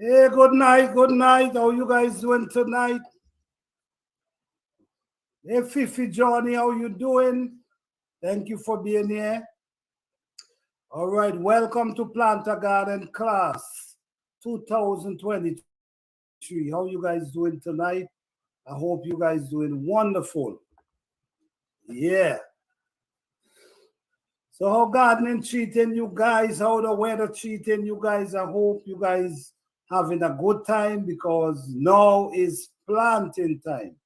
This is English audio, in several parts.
Hey, good night, good night. How you guys doing tonight? Hey, Fifi Johnny, how you doing? Thank you for being here. All right, welcome to Planter Garden class 2023. How you guys doing tonight? I hope you guys doing wonderful. Yeah. So how gardening treating you guys? How the weather treating you guys? I hope you guys having a good time because now is planting time.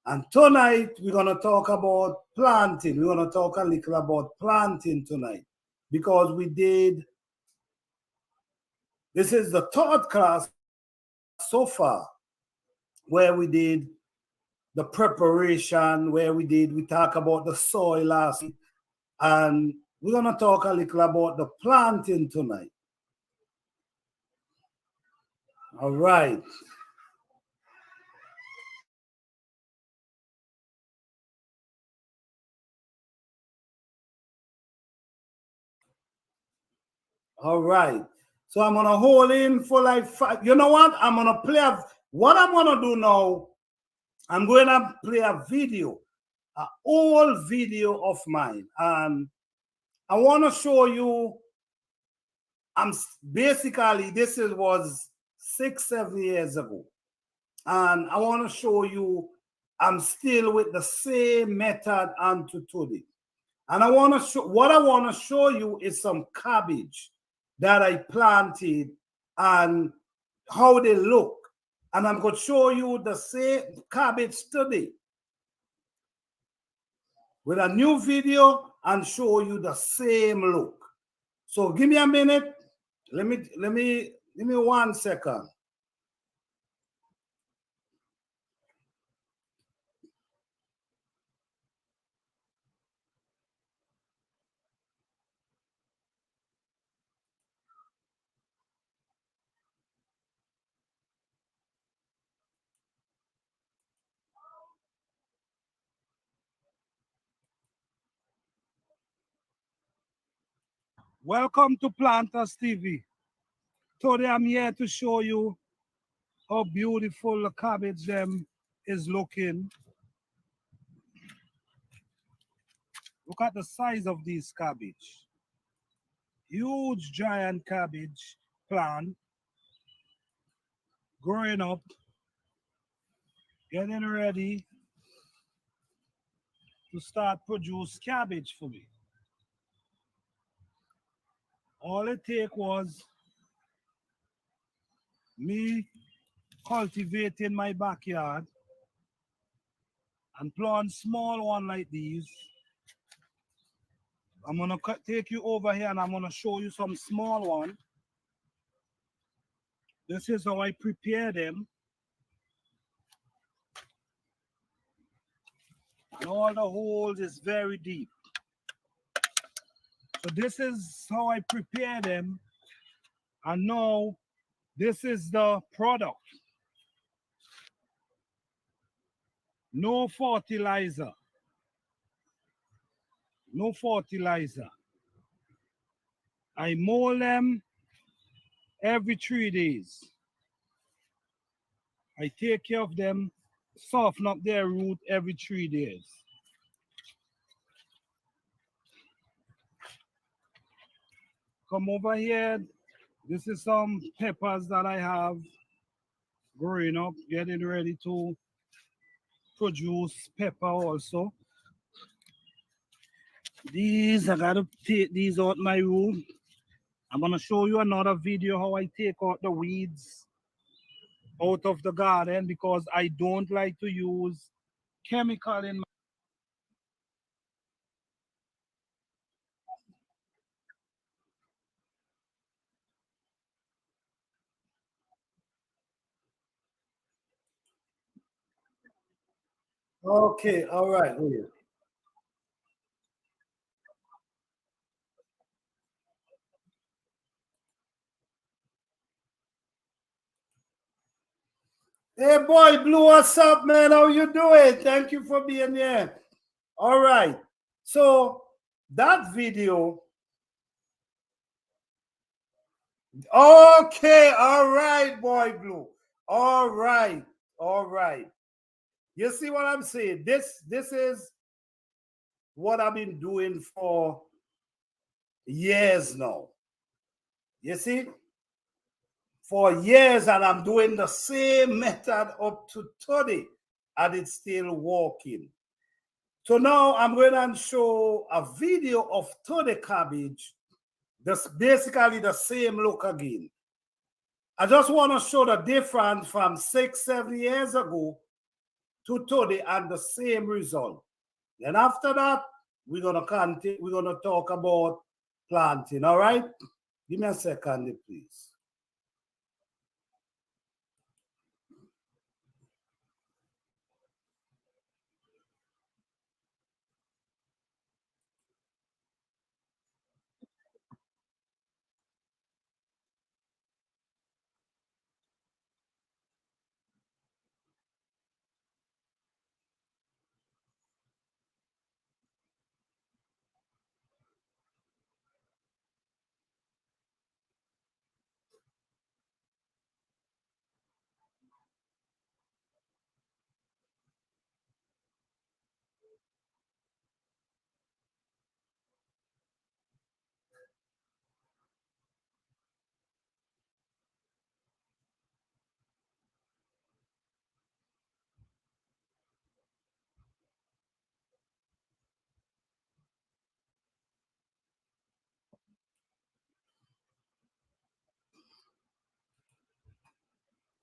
And tonight we're gonna talk about planting. We're gonna talk a little about planting tonight because this is the third class so far where we did the preparation, we talk about the soil last week, and we're gonna talk a little about the planting tonight. All right. All right. So I'm gonna hold in for like 5. You know what? What I'm gonna do now, I'm gonna play a video, an old video of mine. And I wanna show you, this was 6, 7 years ago. And I wanna show you I'm still with the same method unto today. And what I wanna show you is some cabbage that I planted and how they look. And I'm going to show you the same cabbage today with a new video and show you the same look. So give me a minute. Give me 1 second. Welcome to Planters TV. Today I'm here to show you how beautiful the cabbage them is looking. Look at the size of these cabbage. Huge giant cabbage plant growing up, getting ready to start produce cabbage for me. All it take was me cultivating my backyard and plant small one like these. I'm gonna take you over here and I'm gonna show you some small one. This is how I prepare them. And all the holes is very deep. So this is how I prepare them. And now this is the product. No fertilizer. No fertilizer. I mold them every 3 days. I take care of them, soften up their root every 3 days. Come over here. This is some peppers that I have growing up, getting ready to produce pepper also. I gotta take these out my room. I'm gonna show you another video how I take out the weeds out of the garden because I don't like to use chemical in my Okay, all right. Hey boy, Blue, what's up, man? How you doing? Thank you for being here. All right. So that video Okay, all right, boy blue. All right, all right. You see what I'm saying? This is what I've been doing for years now. You see? For years, and I'm doing the same method up to today, and it's still working. So now I'm going to show a video of today cabbage. That's basically the same look again. I just want to show the difference from 6, 7 years ago to today and the same result. Then after that, we're gonna continue, we're gonna talk about planting. All right? Give me a second, please.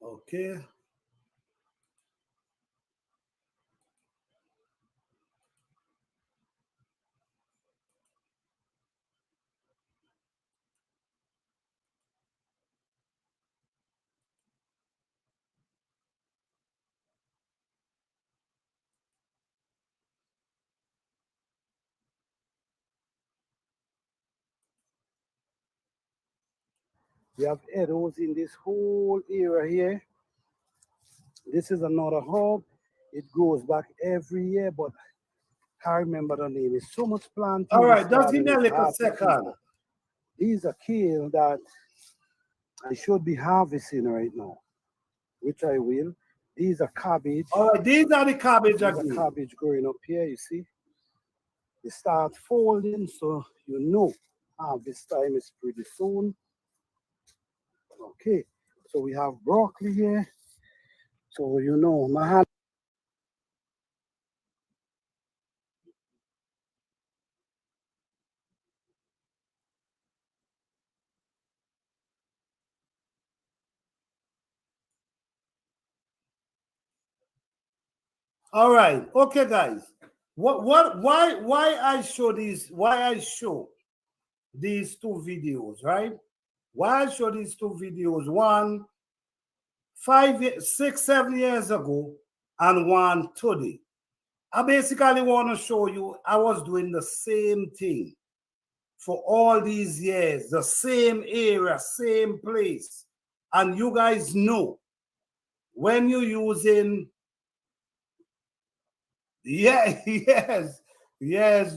Okay. We have arrows in this whole area here. This is another hub. It goes back every year, but I remember the name. It's so much planting. All right, just give me a little second. These are kale that I should be harvesting right now, which I will. These are cabbage. All right, these are the cabbage. These are cabbage growing up here, you see. They start folding, so you know harvest time is pretty soon. Okay, so we have broccoli here. So you know, my hand. All right, okay, guys. Why I show these? Why I show these two videos, right? Why I show these two videos? One 6, 7 years ago, and one today. I basically want to show you I was doing the same thing for all these years, the same area, same place. And you guys know when you're using, yeah, yes, yes,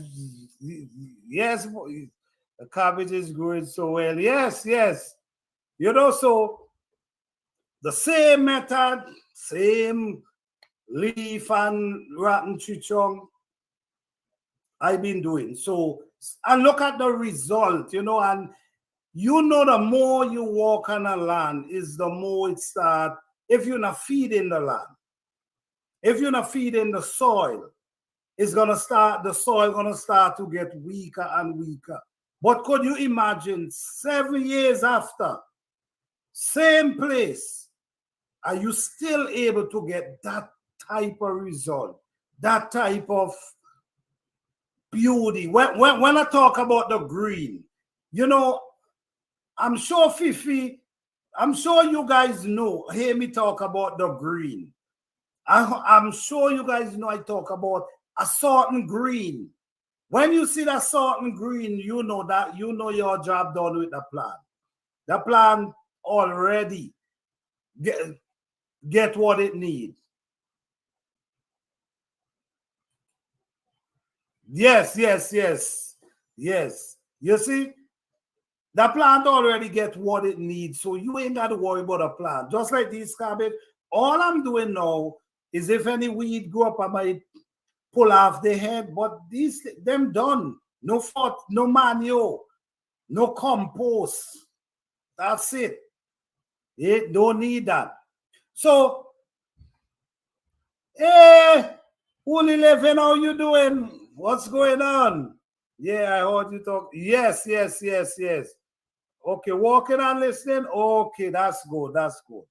the cabbage is growing so well. Yes, yes. You know, so the same method, same leaf and rotten chichong I've been doing. So, and look at the result, you know, and you know, the more you walk on a land is the more it start, if you're not feeding the land, if you're not feeding the soil, it's gonna start, the soil gonna start to get weaker and weaker. But could you imagine 7 years after, same place, are you still able to get that type of result, that type of beauty? When I talk about the green, you know, I'm sure Fifi, I'm sure you guys know, hear me talk about the green. I'm sure you guys know I talk about a certain green. When you see that certain green, you know that you know your job done with the plant. The plant already get what it needs. Yes, yes, yes, yes. You see, The plant already get what it needs, so you ain't got to worry about a plant. Just like these cabbage, all I'm doing now is if any weed grow up, I might pull off the head, but these them done. No fort, no manure, no compost. That's it. It don't need that. So, hey, Holy Living, how you doing? What's going on? Yeah, I heard you talk. Yes, yes, yes, yes. Okay, walking and listening. Okay, that's good. That's good.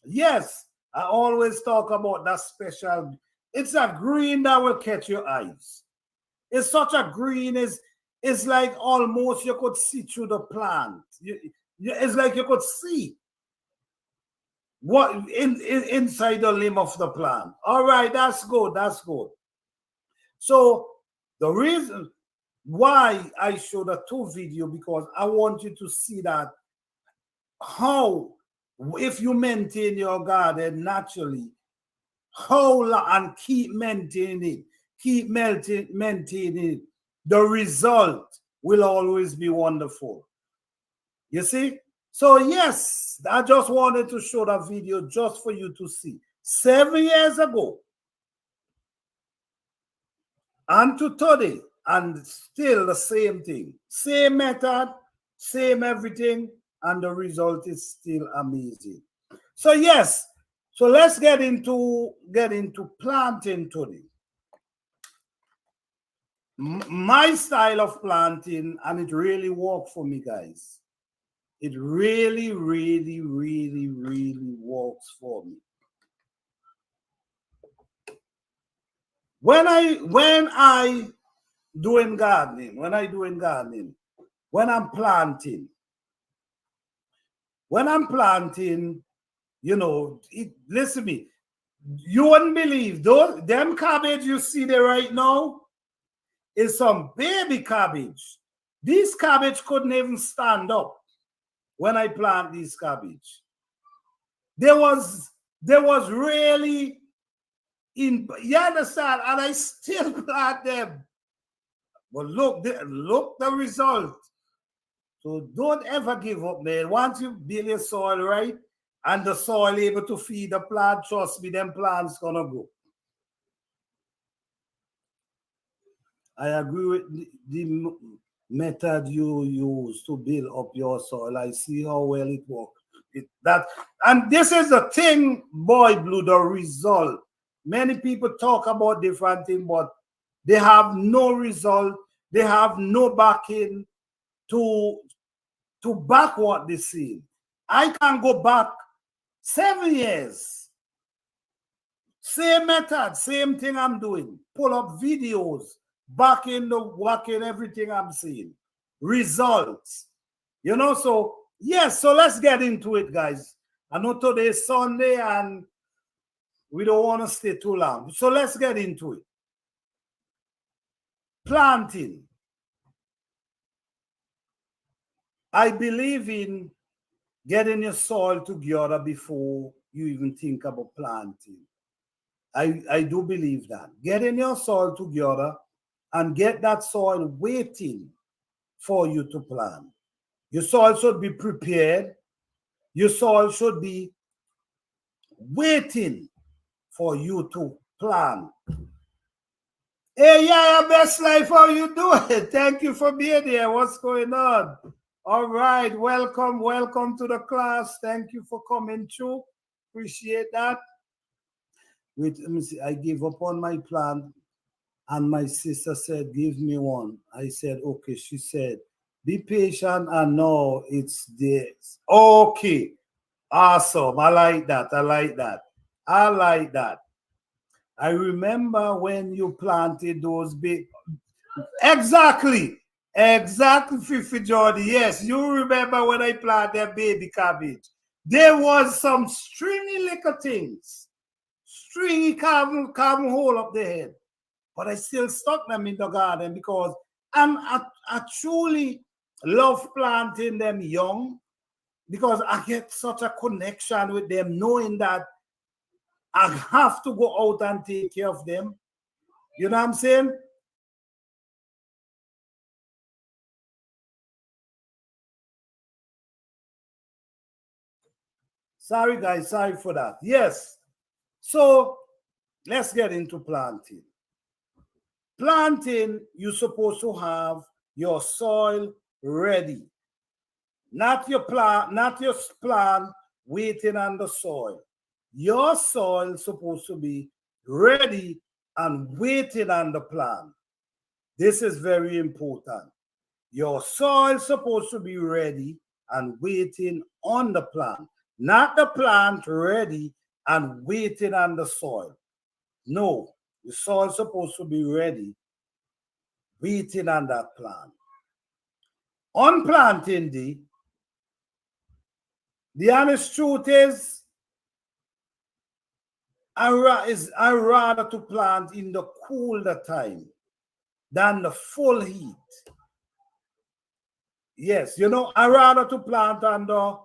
Yes, I always talk about that special. It's a green that will catch your eyes. It's such a green. It's like almost you could see through the plant. It's like you could see what inside the limb of the plant. All right, that's good. That's good. So the reason why I showed a two video, because I want you to see that how, if you maintain your garden naturally, how and keep maintaining it, the result will always be wonderful. You see? So yes, I just wanted to show that video just for you to see. 7 years ago and to today, and still the same thing. Same method, same everything, and the result is still amazing. So yes, so let's get into planting today. My style of planting, and it really worked for me, guys. It really, really, really, really works for me. When I doing gardening, when I'm planting, you know, listen to me. You wouldn't believe them cabbage you see there right now is some baby cabbage. These cabbage couldn't even stand up when I plant these cabbage. There was really you understand, and I still plant them. But look the result. So don't ever give up, man. Once you build your soil right, and the soil able to feed the plant, trust me, them plants gonna go. I agree with the method you use to build up your soil. I see how well it works. And this is the thing, boy blue, the result. Many people talk about different things, but they have no result. They have no backing to back what they see. I can go back 7 years. Same method, same thing I'm doing. Pull up videos, working everything I'm seeing. Results. You know, so yes, so let's get into it, guys. I know today's Sunday and we don't want to stay too long. So let's get into it. Planting. I believe in getting your soil together before you even think about planting. I do believe that. Getting your soil together and get that soil waiting for you to plant. Your soil should be prepared. Your soil should be waiting for you to plant. Hey, yeah, best life, how you doing? Thank you for being here. What's going on? All right, welcome to the class. Thank you for coming through. Appreciate that. Wait, let me see. I gave up on my plant, and my sister said, "Give me one." I said, "Okay." She said, "Be patient, and no, it's this." Okay, awesome. I like that. I remember when you planted those big. Exactly, Fifi Jordy. Yes, you remember when I planted that baby cabbage. There was some stringy little things. Stringy carving hole up the head. But I still stuck them in the garden because I truly love planting them young because I get such a connection with them, knowing that I have to go out and take care of them. You know what I'm saying? Sorry, guys. Sorry for that. Yes. So let's get into planting. Planting, you're supposed to have your soil ready. Not your plant waiting on the soil. Your soil supposed to be ready and waiting on the plant. This is very important. Your soil supposed to be ready and waiting on the plant, not the plant ready and waiting on the soil. No, the soil supposed to be ready, waiting on that plant. On planting day, the honest truth is, I rather to plant in the cooler time than the full heat. Yes, you know, I rather to plant on the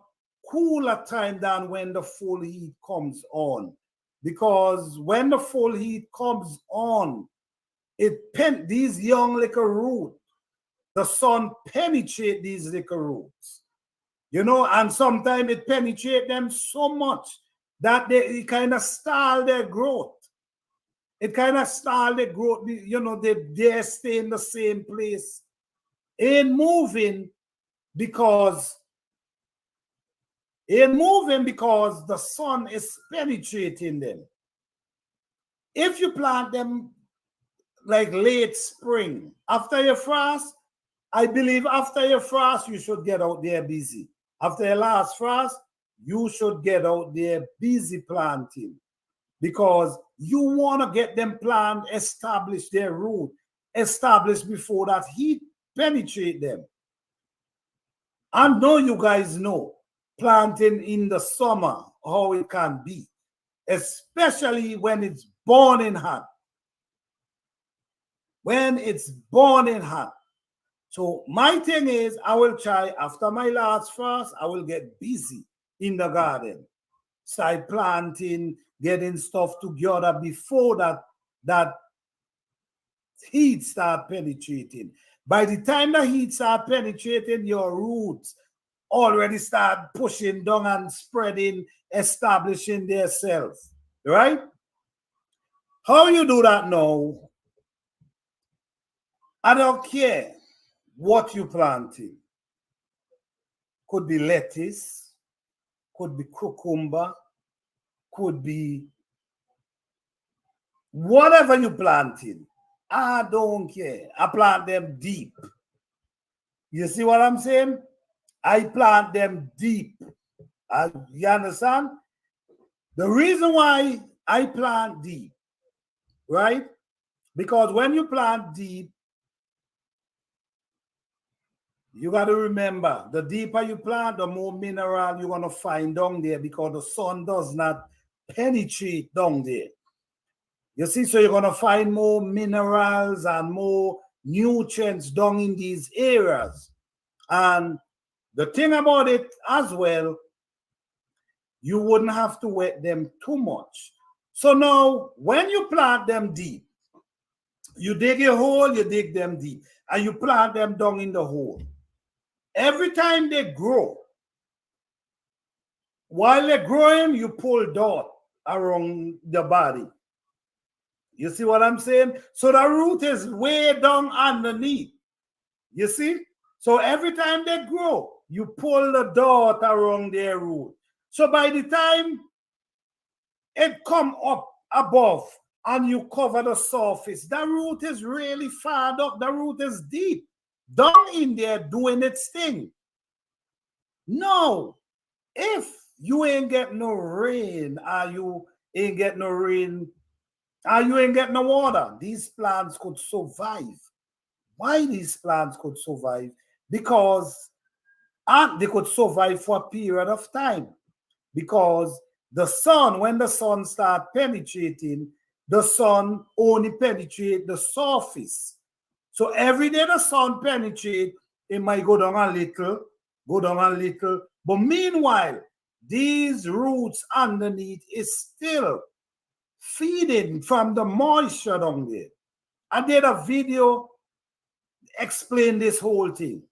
cooler time than when the full heat comes on. Because when the full heat comes on, these young little roots, the sun penetrate these little roots. You know, and sometimes it penetrates them so much that it kind of stall their growth. It kind of stall their growth. You know, they stay in the same place, ain't moving because the sun is penetrating them. If you plant them like late spring, after your frost, I believe after your frost, you should get out there busy. After your last frost, you should get out there busy planting because you want to get them plant, establish their root, established before that heat penetrate them. I know you guys know planting in the summer, how it can be, especially when it's burning hot. When it's burning hot. So my thing is, I will try after my last frost, I will get busy in the garden. Start planting, getting stuff together before that heat start penetrating. By the time the heat start penetrating, your roots already start pushing down and spreading, establishing themselves, right? How you do that now? I don't care what you planting. Could be lettuce, could be cucumber, could be whatever you planting. I don't care. I plant them deep. You see what I'm saying? I plant them deep. You understand? The reason why I plant deep, right? Because when you plant deep, you got to remember, the deeper you plant, the more mineral you're going to find down there because the sun does not penetrate down there. You see, so you're going to find more minerals and more nutrients down in these areas. And the thing about it as well, you wouldn't have to wet them too much. So now, when you plant them deep, you dig a hole, you dig them deep, and you plant them down in the hole. Every time they grow, while they're growing, you pull dirt around the body. You see what I'm saying? So the root is way down underneath. You see? So every time they grow, you pull the dirt around their root. So by the time it come up above and you cover the surface, the root is really far up. The root is deep. Down in there doing its thing. No, if you ain't get no rain, or you ain't get no rain, or you ain't get no water, these plants could survive. Why these plants could survive? Because they could survive for a period of time. Because the sun, when the sun starts penetrating, the sun only penetrates the surface. So every day the sun penetrates, it might go down a little, But meanwhile, these roots underneath is still feeding from the moisture down there. I did a video explain this whole thing.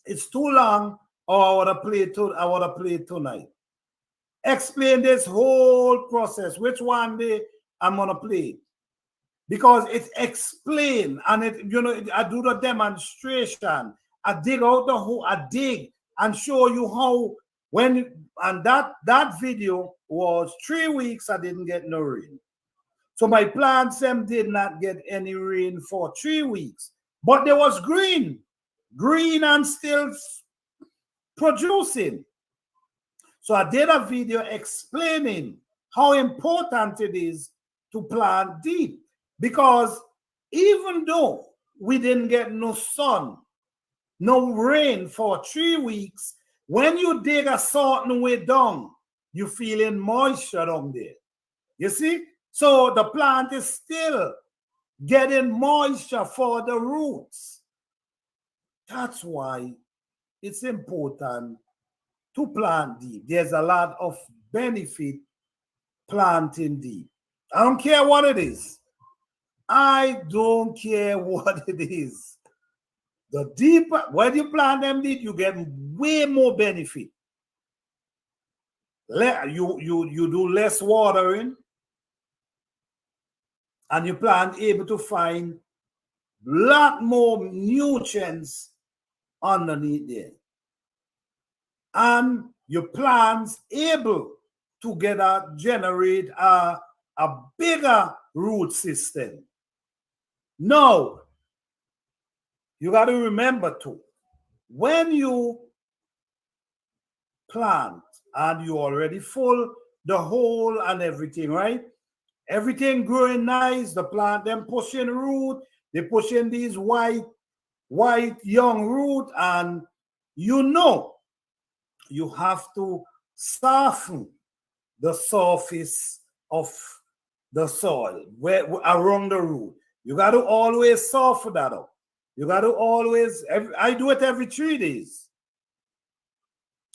It's too long, or I want to play it tonight. explain this whole process, which one day I'm gonna play, because it's explained and it, I do the demonstration. I dig out the hole, I dig and show you how and that video was 3 weeks I didn't get no rain. So my plants them did not get any rain for 3 weeks, but there was green and still producing. So I did a video explaining how important it is to plant deep, because even though we didn't get no sun, no rain for 3 weeks, when you dig a certain way down, you feeling moisture down there. You see? So the plant is still getting moisture for the roots. That's why it's important to plant deep. There's a lot of benefit planting deep. I don't care what it is. I don't care what it is. The deeper, when you plant them deep, you get way more benefit. You do less watering, and you plant able to find a lot more nutrients underneath there. And your plants able to generate a bigger root system. Now, you got to remember too, when you plant and you already full the hole and everything, right? Everything growing nice, the plant them pushing root, they pushing these white young root, and you have to soften the surface of the soil around the root. You got to always soften that up. You got to always, I do it every 3 days.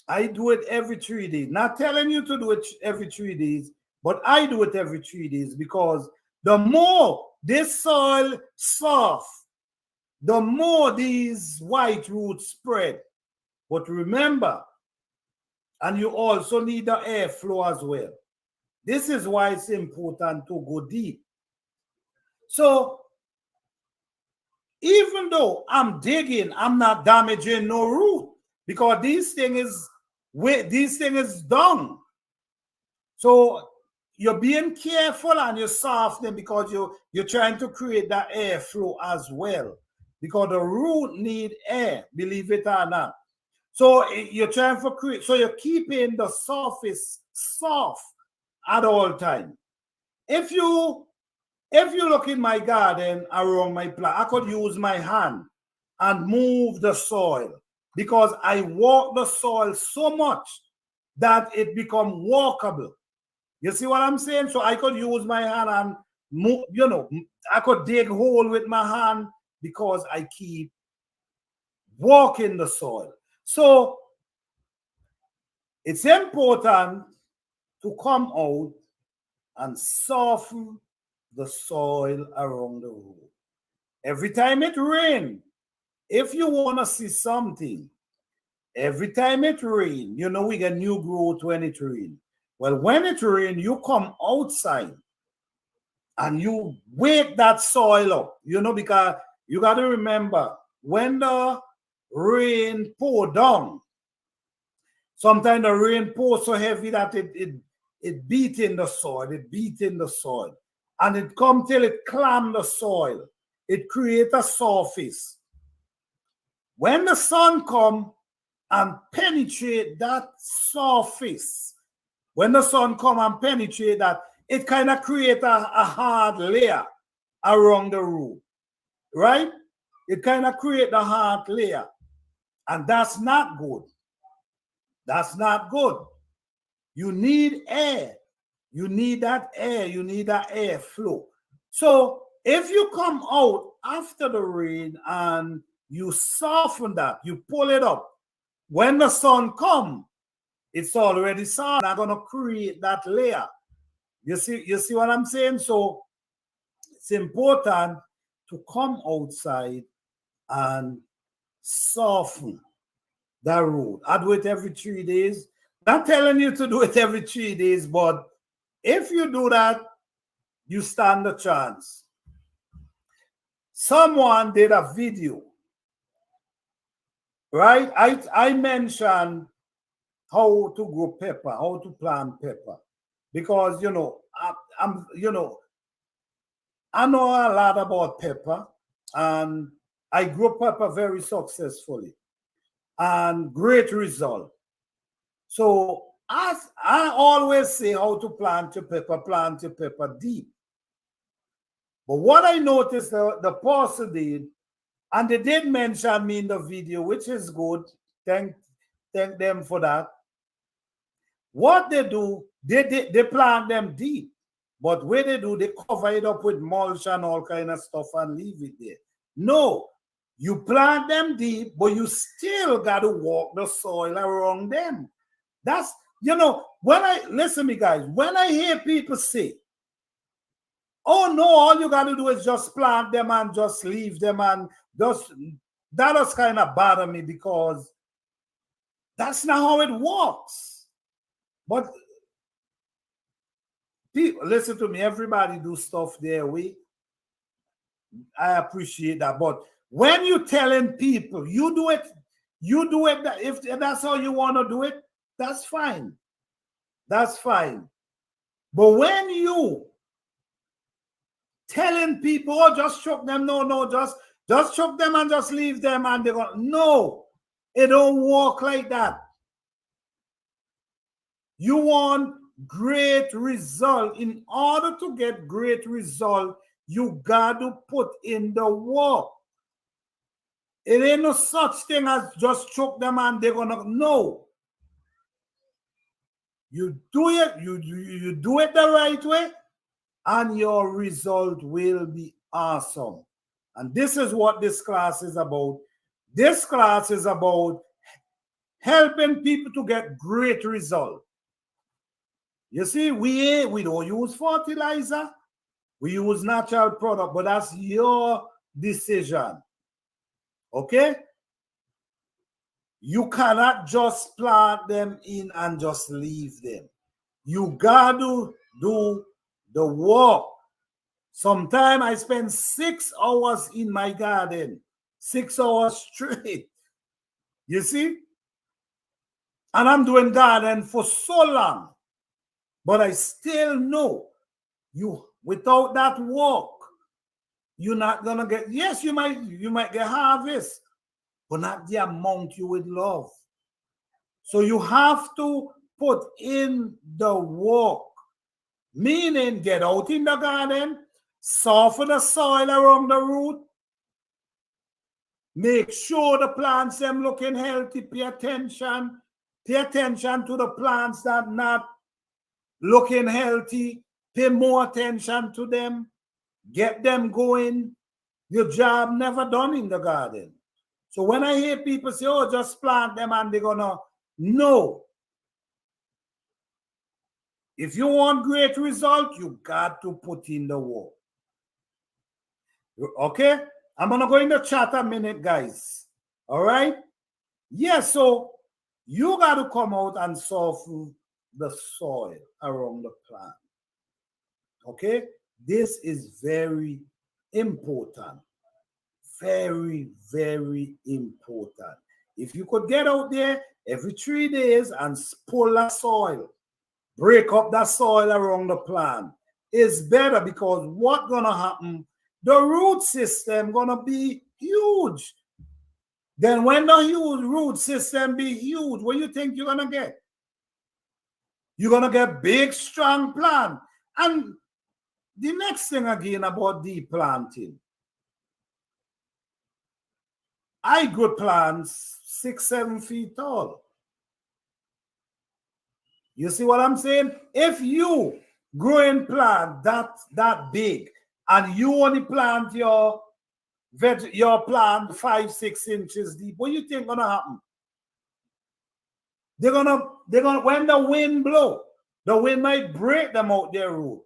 I do it every 3 days. Not telling you to do it every 3 days, but I do it every 3 days, because the more this soil soft, the more these white roots spread. But remember, and you also need the airflow as well. This is why it's important to go deep. So even though I'm digging, I'm not damaging no root, because this thing is done. So you're being careful and you're softening, because you're trying to create that airflow as well, because the root need air, believe it or not. So you're trying to create, so you're keeping the surface soft at all time. If you look in my garden around my plant, I could use my hand and move the soil, because I walk the soil so much that it become walkable. You see what I'm saying? So I could use my hand and move, I could dig hole with my hand, because I keep walking the soil. So it's important to come out and soften the soil around the root. Every time it rains, if you want to see something, every time it rains, we get new growth when it rains. Well, when it rains, you come outside and you wake that soil up, because you got to remember, when the rain pour down, sometimes the rain pours so heavy that it beat in the soil, and it come till it clamp the soil. It create a surface. When the sun come and penetrate that surface, when the sun come and penetrate that, it kind of create a hard layer around the root, right? It kind of create a hard layer, and that's not good. That's not good. You need air. You need that air. You need that air flow. So if you come out after the rain and you soften that, you pull it up, when the sun comes, it's already soft. Not going to create that layer. You see what I'm saying? So it's important to come outside and soften that root. I do it every 3 days. Not telling you to do it every 3 days, but if you do that, you stand a chance. Someone did a video, right? I mentioned how to grow pepper, how to plant pepper, because I know a lot about pepper, and I grew pepper very successfully and great result. So as I always say, how to plant your pepper deep. But what I noticed the pastor did, and they did mention me in the video, which is good. Thank them for that. What they do, they plant them deep. But what they do, they cover it up with mulch and all kind of stuff and leave it there. No, you plant them deep, but you still got to walk the soil around them. That's, listen me guys, when I hear people say, oh no, all you got to do is just plant them and just leave them, and that does kind of bother me, because that's not how it works. But people, listen to me, everybody do stuff their way. I appreciate that. But when you're telling people you do it, if that's how you want to do it, that's fine. That's fine. But when you telling people, oh, just chuck them, no, just chuck them and just leave them, and they're going, no, it don't work like that. You want great result. In order to get great result, you got to put in the work. It ain't no such thing as just chuck them and they're gonna, no. You do it, you do it the right way, and your result will be awesome. And this is what this class is about. This class is about helping people to get great result. You see, we don't use fertilizer. We use natural product, but that's your decision. Okay? You cannot just plant them in and just leave them. You got to do the work. Sometimes I spend 6 hours in my garden, 6 hours straight. You see? And I'm doing garden for so long. But I still know without that work, you're not gonna get, yes, you might get harvest, but not the amount you would love. So you have to put in the work, meaning get out in the garden, soften the soil around the root, make sure the plants them looking healthy, pay attention to the plants that not looking healthy, pay more attention to them, get them going. Your job never done in the garden. So when I hear people say, oh, just plant them and they're gonna, no. If you want great result, you got to put in the work. Okay? I'm gonna go in the chat a minute, guys. All right? Yeah, so you got to come out and soften the soil around the plant. Okay? This is very important. Very, very important. If you could get out there every 3 days and pull the soil, break up that soil around the plant, it's better, because what's gonna happen? The root system gonna be huge. Then when the root system be huge, what do you think you're gonna get? You're gonna get big, strong plant. And the next thing again about deep planting, I grow plants 6-7 feet tall. You see what I'm saying? If you growing plant that big, and you only plant your plant 5-6 inches deep, what do you think gonna happen? They're gonna when the wind blow, the wind might break them out their root.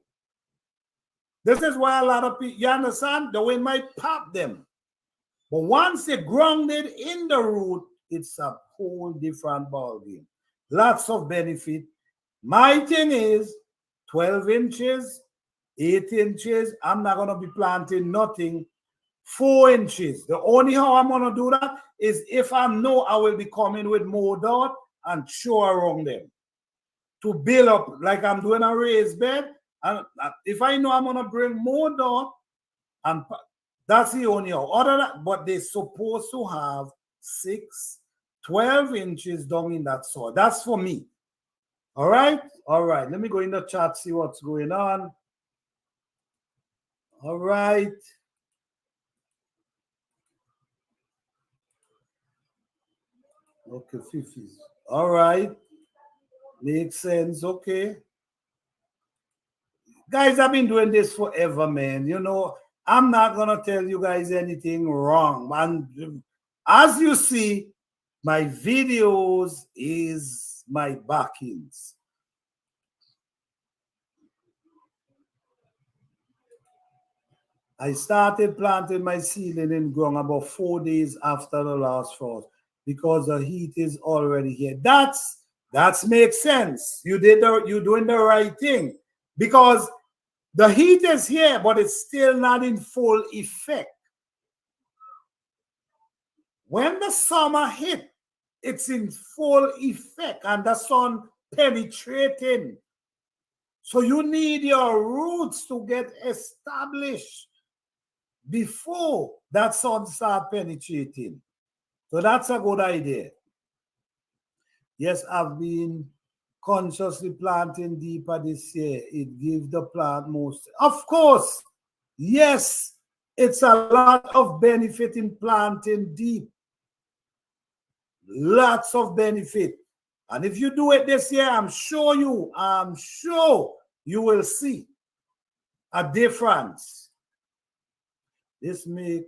This is why a lot of people, you understand, the wind might pop them. But once they're grounded in the root, it's a whole different ballgame. Lots of benefit. My thing is 12 inches, 8 inches. I'm not going to be planting nothing 4 inches. The only how I'm going to do that is if I know I will be coming with more dot and show around them to build up like I'm doing a raised bed. And if I know I'm going to bring more dot, and that's the only how. Other than, but they're supposed to have 12 inches down in that soil. That's for me. All right. All right. Let me go in the chat, see what's going on. All right. Okay, 50s. All right. Makes sense. Okay. Guys, I've been doing this forever, man. You know, I'm not going to tell you guys anything wrong. And as you see, my videos is my backings. I started planting my seedling in ground about 4 days after the last frost because the heat is already here. That makes sense. You're doing the right thing because the heat is here, but it's still not in full effect. When the summer hit, it's in full effect and the sun penetrating. So you need your roots to get established before that sun start penetrating. So that's a good idea. Yes, I've been consciously planting deeper this year. It gives the plant most. Of course, yes, it's a lot of benefit in planting deep. Lots of benefit. And if you do it this year, I'm sure you will see a difference. This makes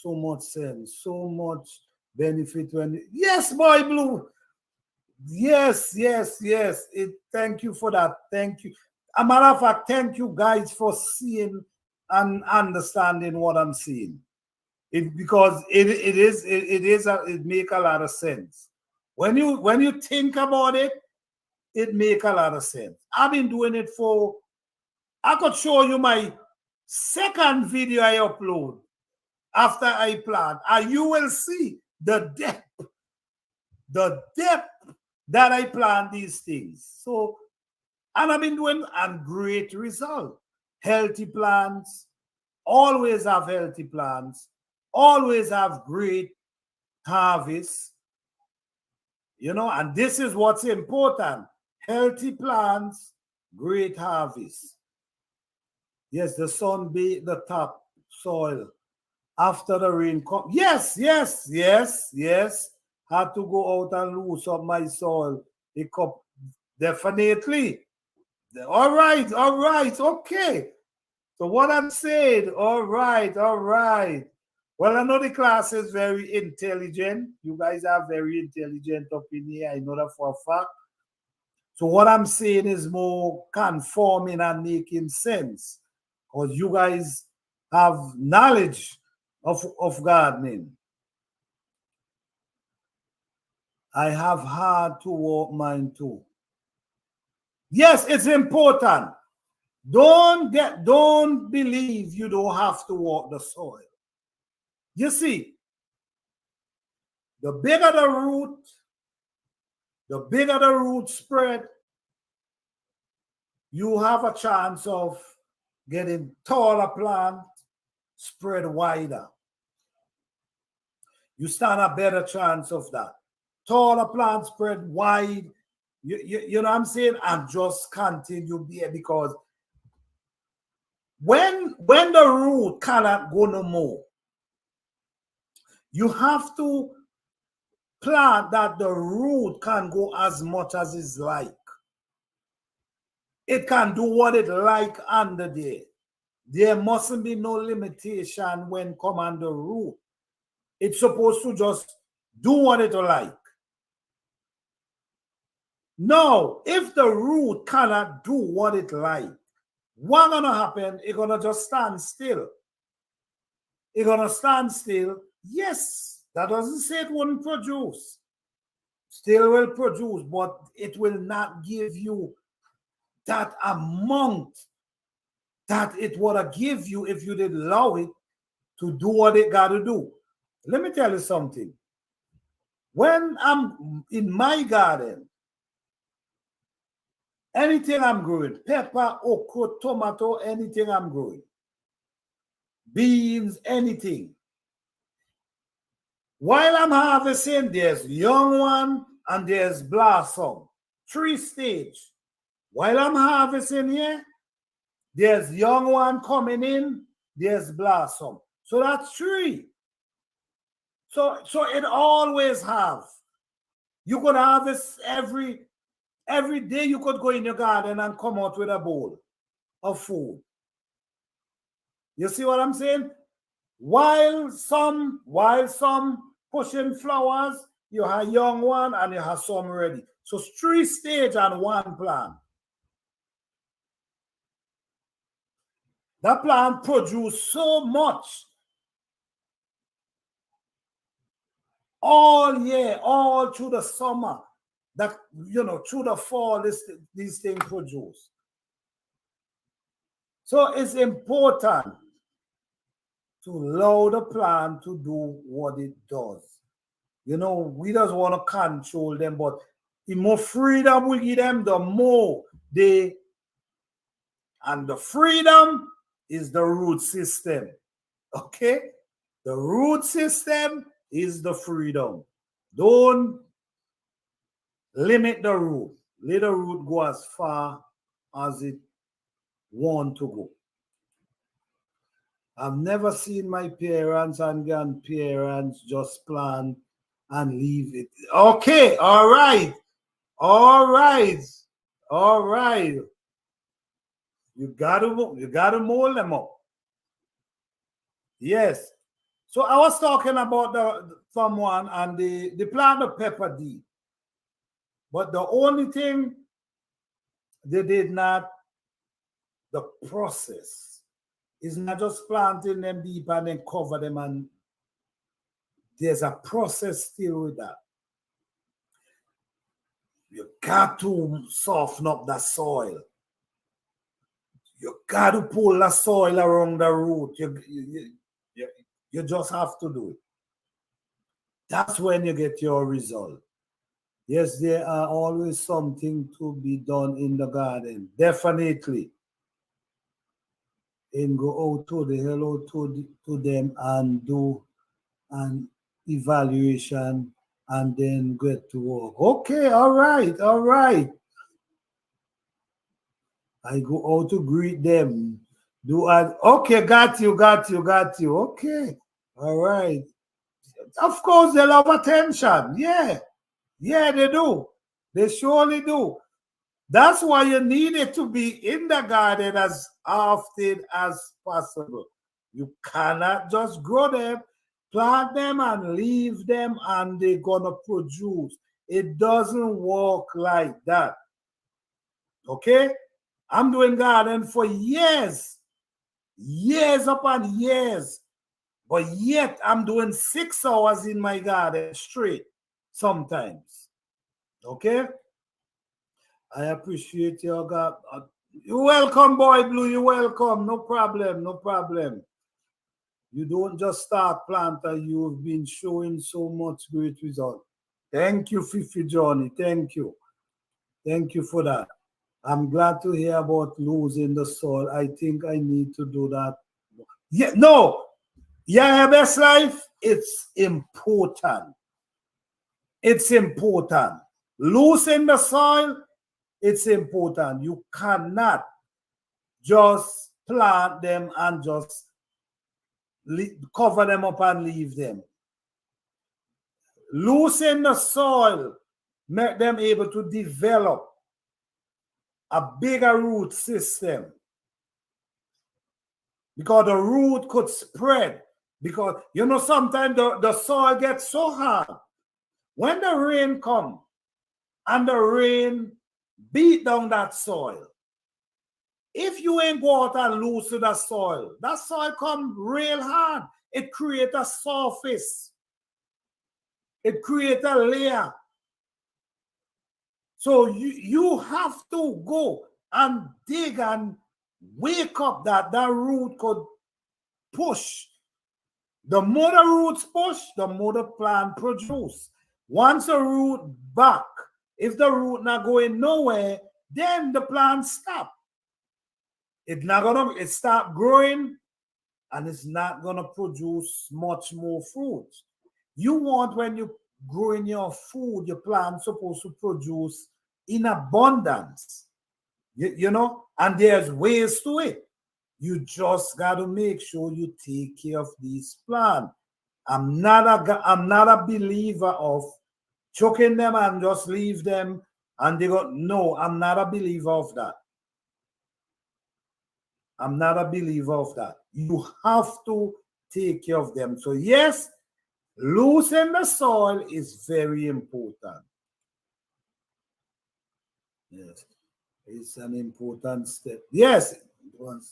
so much sense, so much benefit when yes, boy blue. Yes. Thank you for that. Thank you. A matter of fact, thank you guys for seeing and understanding what I'm seeing. Because it make a lot of sense. When you think about it, it make a lot of sense. I've been doing it for, I could show you my second video I upload after I plant, and you will see the depth that I plant these things. So, and I've been doing a great result. Healthy plants, always have healthy plants, always have great harvest. You know, and this is what's important. Healthy plants, great harvest. Yes, the sun bathed the top soil after the rain come. Yes. Had to go out and loose up my soil. It come definitely. All right, okay. So what I'm saying, all right. Well, I know the class is very intelligent. You guys are very intelligent up in here. I know that for a fact. So what I'm saying is more conforming and making sense. Because you guys have knowledge of gardening. I have had to walk mine too. Yes, it's important. Don't believe you don't have to walk the soil. You see, the bigger the root spread, you have a chance of getting taller plant spread wider. You stand a better chance of that. Taller plant spread wide. You know what I'm saying? And just continue there because when the root cannot go no more, you have to plant that the root can go as much as it's like. It can do what it like under there. There mustn't be no limitation when come under root. It's supposed to just do what it like. No, if the root cannot do what it like, what's gonna happen? It's gonna just stand still. It's gonna stand still. Yes, that doesn't say it wouldn't produce. still will produce, but it will not give you that amount that it would have give you if you didn't allow it to do what it got to do. Let me tell you something. When I'm in my garden, anything I'm growing, pepper, okra, tomato, anything I'm growing, beans, anything. While I'm harvesting, there's young one and there's blossom. 3 stage. While I'm harvesting here, there's young one coming in, there's blossom. So that's 3. So it always have. You could harvest every day. You could go in your garden and come out with a bowl of food. You see what I'm saying? While some pushing flowers, you have young one and you have some ready. So 3 stage and 1 plant. That plant produce so much all year, all through the summer, that through the fall, these things produce. So it's important to allow the plant to do what it does. We just want to control them, but the more freedom we give them, the more and the freedom is the root system. Okay? The root system is the freedom. Don't limit the root. Let the root go as far as it wants to go. I've never seen my parents and grandparents just plant and leave it. Okay, all right. You gotta mold them up. Yes. So I was talking about someone and they plant the pepper deep. But the only thing they did not, the process is not just planting them deep and then cover them, and there's a process still with that. You got to soften up the soil. You got to pull the soil around the root. You just have to do it. That's when you get your result. Yes, there are always something to be done in the garden. Definitely. And go out to the hello to them and do an evaluation and then get to work. Okay, all right. I go out to greet them. Okay, got you. Okay, all right. Of course, they love attention. Yeah, they do. They surely do. That's why you need it to be in the garden as often as possible. You cannot just grow them, plant them, and leave them, and they're gonna produce. It doesn't work like that. Okay? I'm doing garden for years upon years, but yet I'm doing 6 hours in my garden straight sometimes. Okay? I appreciate your God. You're welcome, Boy Blue. You're welcome. No problem. You don't just start planter. You've been showing so much great result. Thank you, Fifi Johnny. Thank you for that. I'm glad to hear about losing the soil. I think I need to do that. Yeah, no. Yeah, best life. It's important. Losing the soil, it's important. You cannot just plant them and just cover them up and leave them. Loosen the soil, make them able to develop a bigger root system, because the root could spread. Because sometimes the soil gets so hard. When the rain comes and the rain beat down that soil, if you ain't go out and loosen that soil come real hard. It creates a surface. It creates a layer. So you have to go and dig and wake up that root could push. The more the roots push, the more the plant produce. Once the root back, if the root not going nowhere, then the plant stop. It start growing and it's not gonna produce much more fruit. You want when you growing your food, your plant supposed to produce in abundance. You know, and there's ways to it. You just got to make sure you take care of these plants. I'm not a believer of choking them and just leave them and they go. No, I'm not a believer of that. I'm not a believer of that. You have to take care of them. So yes, loosen the soil is very important. Yes, it's an important step. Yes, it was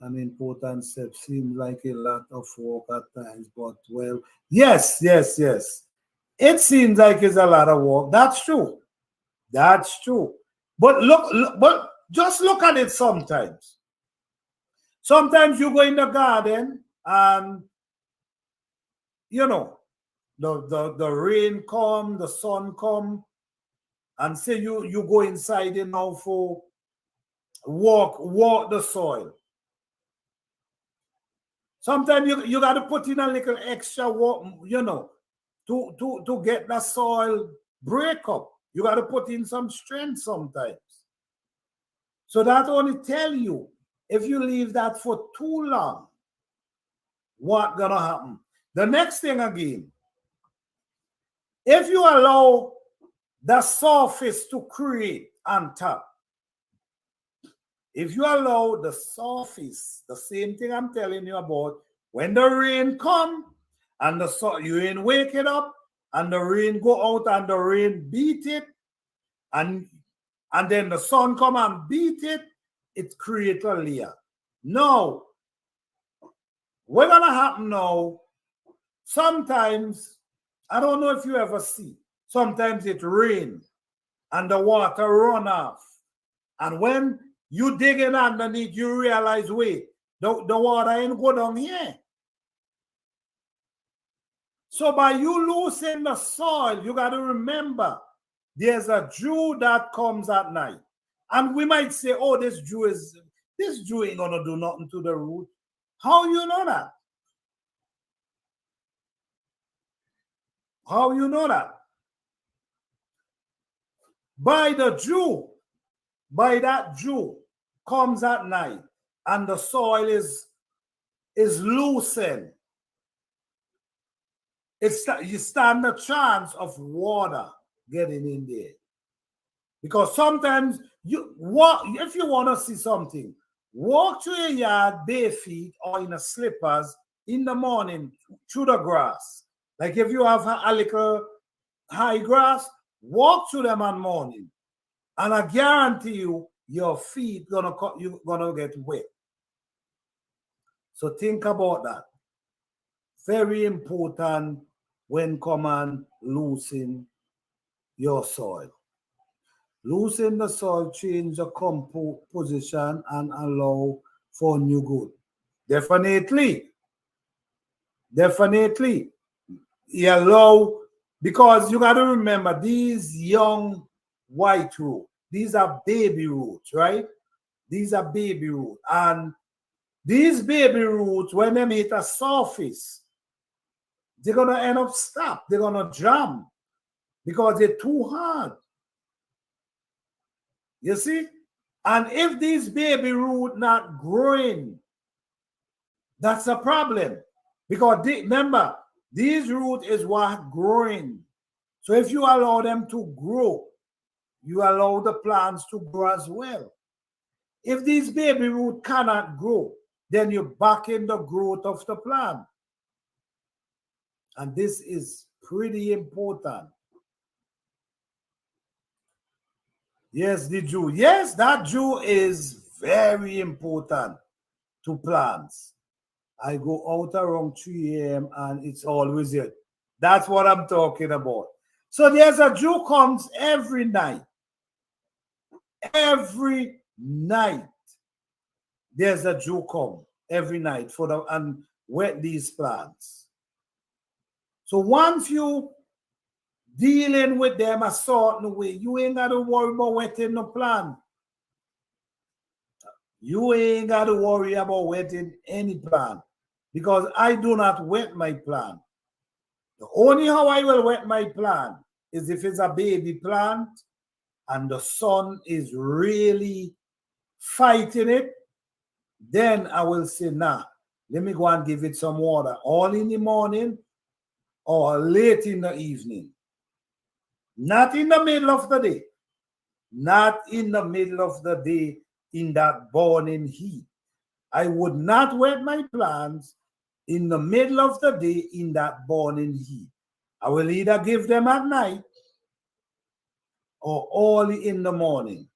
an important step. Seems like a lot of work at times, but well, yes. It seems like it's a lot of work. That's true. That's true. But but just look at it sometimes. Sometimes you go in the garden and you know the rain come, the sun come, and say you go inside and now for walk the soil. Sometimes you got to put in a little extra work, to get the soil break up. You got to put in some strength sometimes. So that only tell you if you leave that for too long, what gonna happen? The next thing again, if you allow the surface to create on top, if you allow the surface, the same thing I'm telling you about, when the rain come and you ain't wake it up and the rain go out and the rain beat it and then the sun come and beat it, it create a layer. Now, what's gonna happen now? Sometimes, I don't know if you ever see, sometimes it rain and the water run off. And when you dig in underneath, you realize, wait, the water ain't go down here. So by you loosening the soil, you got to remember, there's a dew that comes at night. And we might say, oh, this dew ain't going to do nothing to the root. How you know that? How you know that? By that dew comes at night and the soil is loosened. You stand a chance of water getting in there. Because sometimes if you want to see something, walk to your yard bare feet or in a slippers in the morning through the grass. Like if you have a little high grass, walk through them on morning. And I guarantee you, your feet you're gonna get wet. So think about that. Very important when come and loosen your soil. Loosen the soil, change the composition, and allow for new growth. Definitely. You allow, because you got to remember these young white roots, these are baby roots, right? These are baby roots. And these baby roots, when they hit a surface, they're going to end up stuck. They're going to jam because they're too hard. You see? And if these baby roots not growing, that's a problem. Because remember, these roots is what growing. So if you allow them to grow, you allow the plants to grow as well. If these baby roots cannot grow, then you back in the growth of the plant. And this is pretty important. Yes, the dew. Yes, that dew is very important to plants. I go out around 3 a.m. and it's always it. That's what I'm talking about. So there's a dew comes every night. every night there's a Jew come every night for the and wet these plants. So once you dealing with them a certain way, you ain't got to worry about wetting the plant. You ain't got to worry about wetting any plant because I do not wet my plant. The only how I will wet my plant is if it's a baby plant and the sun is really fighting it, then I will say, nah, let me go and give it some water all in the morning or late in the evening. Not in the middle of the day. Not in the middle of the day in that burning heat. I would not wet my plants in the middle of the day in that burning heat. I will either give them at night or early in the morning.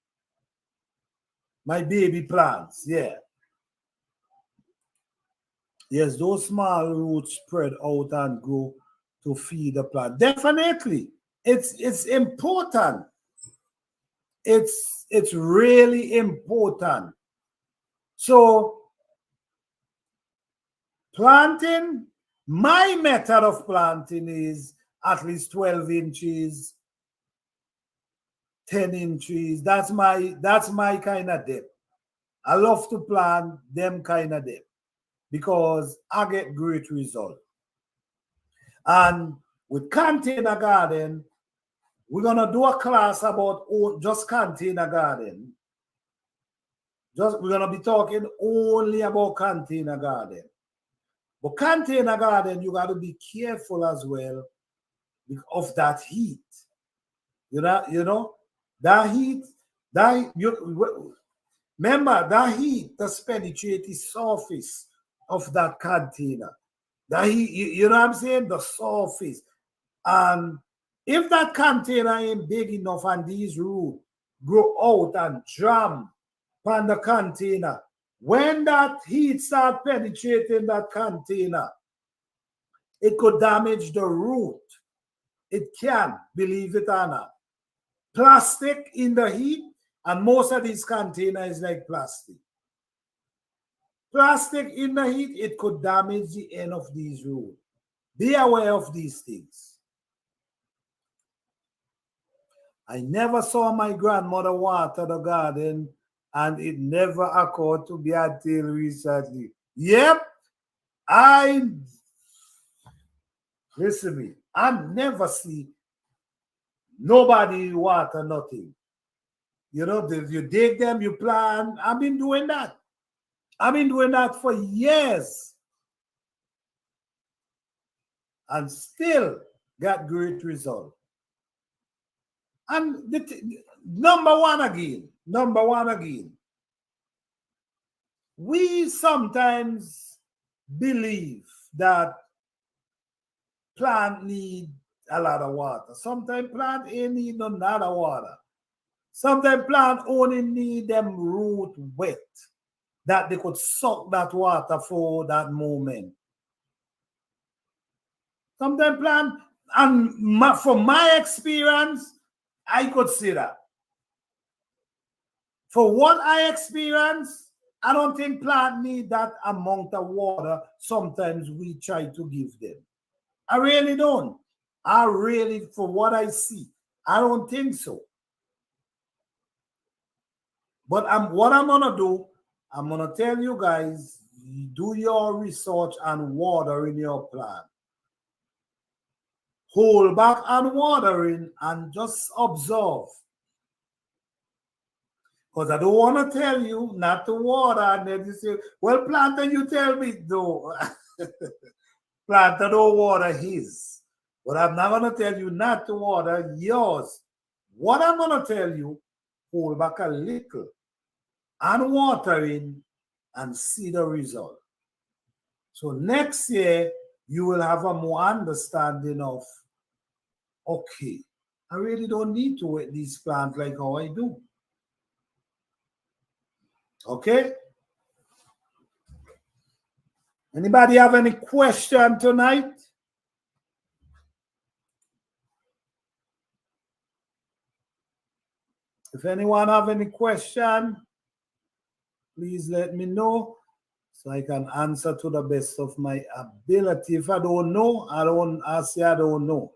My baby plants, yeah. Yes, those small roots spread out and grow to feed the plant. Definitely. It's important. It's really important. So planting, my method of planting is at least 12 inches, 10 inches. That's my kind of depth. I love to plant them kind of depth because I get great result. And with container garden, we're gonna do a class about just container garden. We're gonna be talking only about container garden. But container garden, you got to be careful as well of that heat. You know that heat. Remember that heat does penetrate the surface of that container. That heat, you know what I'm saying? The surface. And if that container ain't big enough and these roots grow out and jam on the container, when that heat starts penetrating that container, it could damage the root. It can, believe it or not. Plastic in the heat, and most of these containers like plastic. Plastic in the heat, it could damage the end of these roots. Be aware of these things. I never saw my grandmother water the garden, and it never occurred to me until recently. Yep, listen to me. I never see nobody water nothing. You know, you dig them, you plant. I've been doing that. I've been doing that for years. And still got great result. And number one again, we sometimes believe that plant need a lot of water. Sometimes plant ain't need a lot of water. Sometimes plant only need them root wet, that they could suck that water for that moment. Sometimes plant, and from my experience, I could see that. For what I experience, I don't think plant need that amount of water sometimes we try to give them. I really don't. For what I see, I don't think so. But what I'm gonna do, I'm gonna tell you guys, do your research and water in your plant. Hold back on watering and just observe. Because I don't want to tell you not to water, and then you say, well, planter, you tell me though. Planter don't water his. But I'm not going to tell you not to water yours. What I'm going to tell you, hold back a little and watering and see the result. So next year, you will have a more understanding of, okay, I really don't need to wet these plants like how I do. Okay? Anybody have any question tonight? If anyone have any question, please let me know so I can answer to the best of my ability. If I don't know, I say I don't know.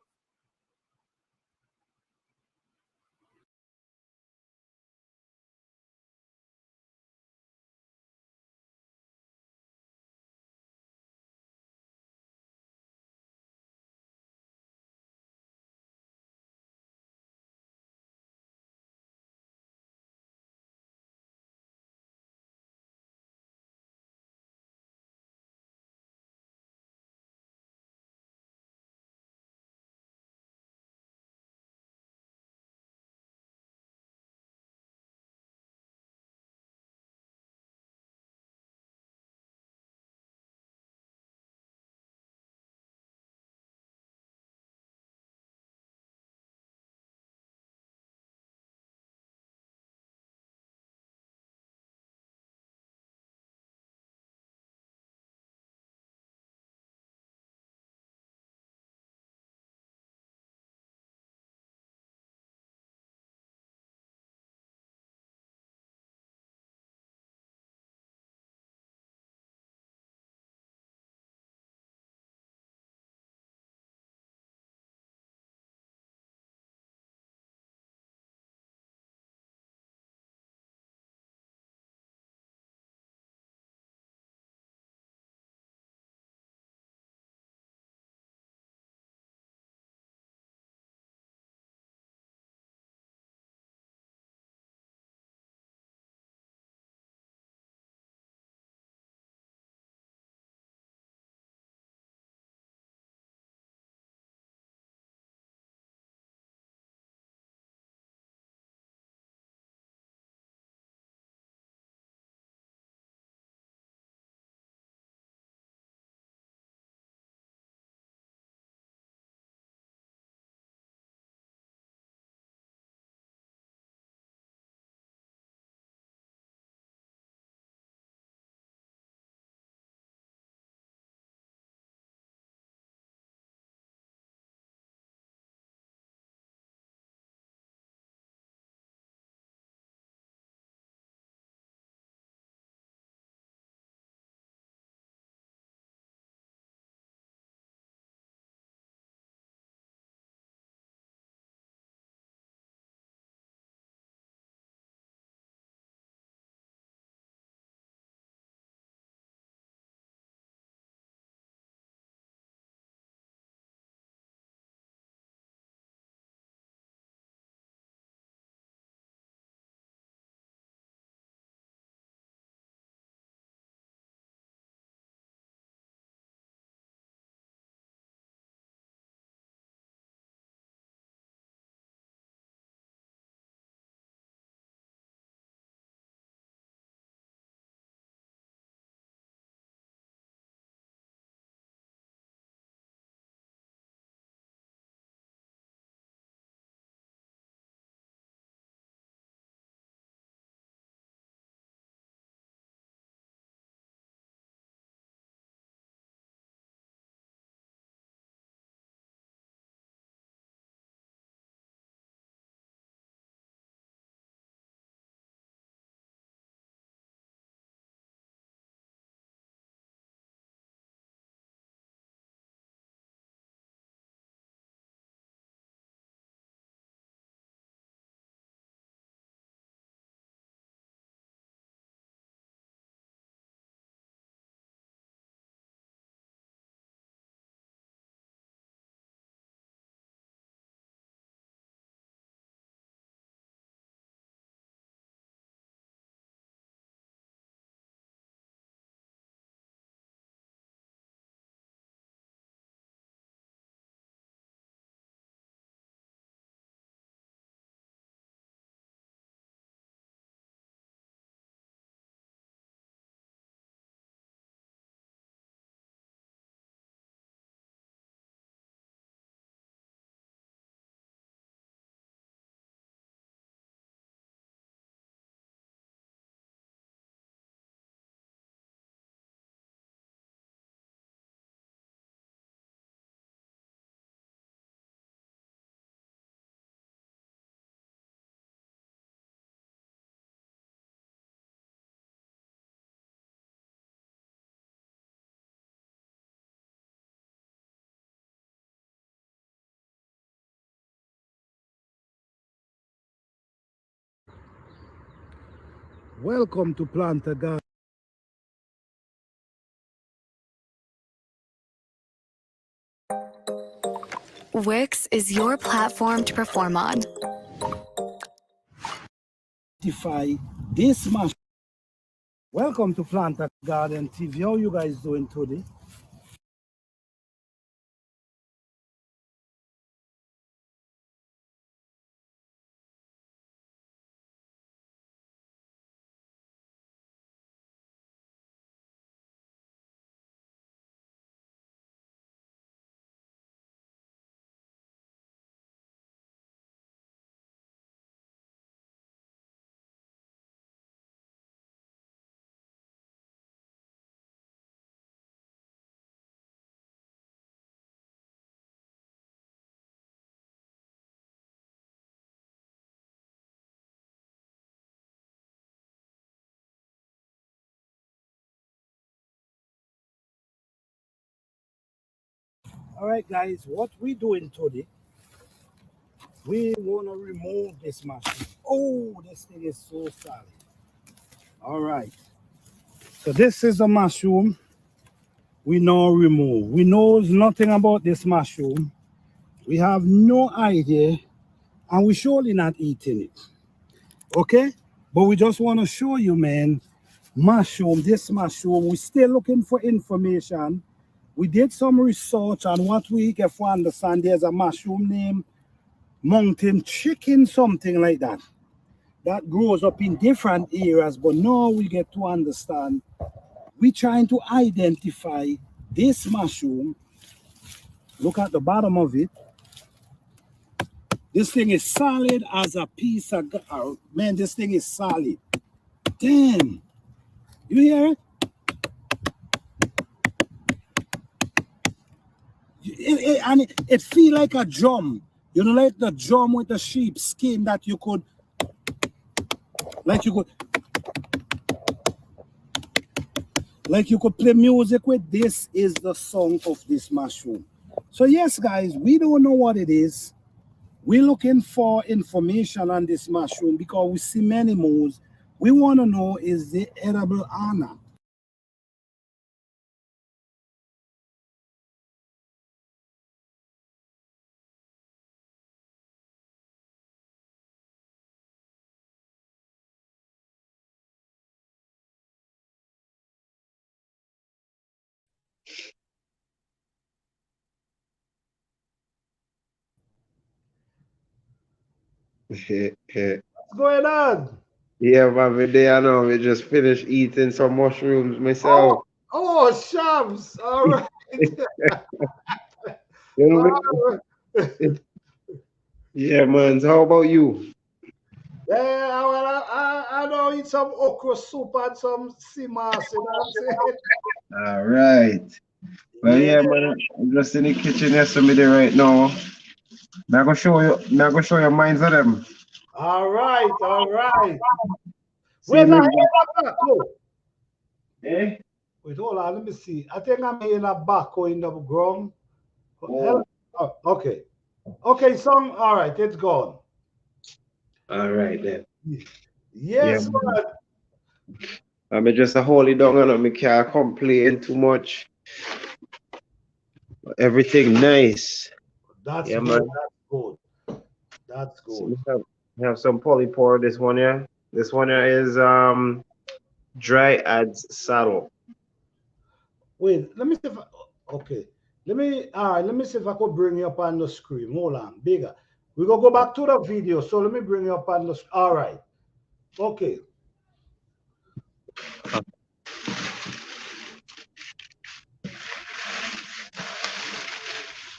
Welcome to Plant a Garden. Wix is your platform to perform on. This mushroom. Welcome to Plant a Garden TV. How you guys doing today? All right, guys, what we doing today? We want to remove this mushroom. Oh, this thing is so solid. All right. So this is a mushroom we now remove. We know nothing about this mushroom. We have no idea, and we surely not eating it. Okay? But we just want to show you, man, this mushroom. We're still looking for information. We did some research on what we get for understand. There's a mushroom named mountain chicken, something like that. That grows up in different areas, but now we get to understand. We're trying to identify this mushroom. Look at the bottom of it. This thing is solid as a piece of, man, this thing is solid. Damn. You hear it? It feel like a drum. You know, like the drum with the sheep skin that you could, like you could play music with. This is the song of this mushroom. So yes, guys, we don't know what it is. We're looking for information on this mushroom because we see many moves. We want to know, is it edible or not? What's going on? Yeah, man, we there now. We just finished eating some mushrooms myself. Oh, Shams. All right. You know, All right. yeah, man. So how about you? Yeah, well, I know eat some okra soup and some simas, you know what I'm saying? All right. Well, Yeah. yeah, man. I'm just in the kitchen yesterday right now. Now I gonna show you. Now I gonna show you minds of them. All right, all right. See Where's me. I hear a backhoe? Eh? Wait, hold on, let me see. I think I'm hearing a backhoe in the ground. Hello? Oh, Oh, okay. Okay, song. All right, it's gone. all right then. Yeah, Yes, man. man. I'm just a hold it down and I can't complain too much. Everything nice. That's Yeah, good. man. That's good. That's So good. we have some polypore. This one here. This one here is dry adds saddle. Wait, let me see if okay. Let me see if I could bring you up on the screen. Hold on, bigger. We're gonna go back to the video. So let me bring you up on the all right. Okay.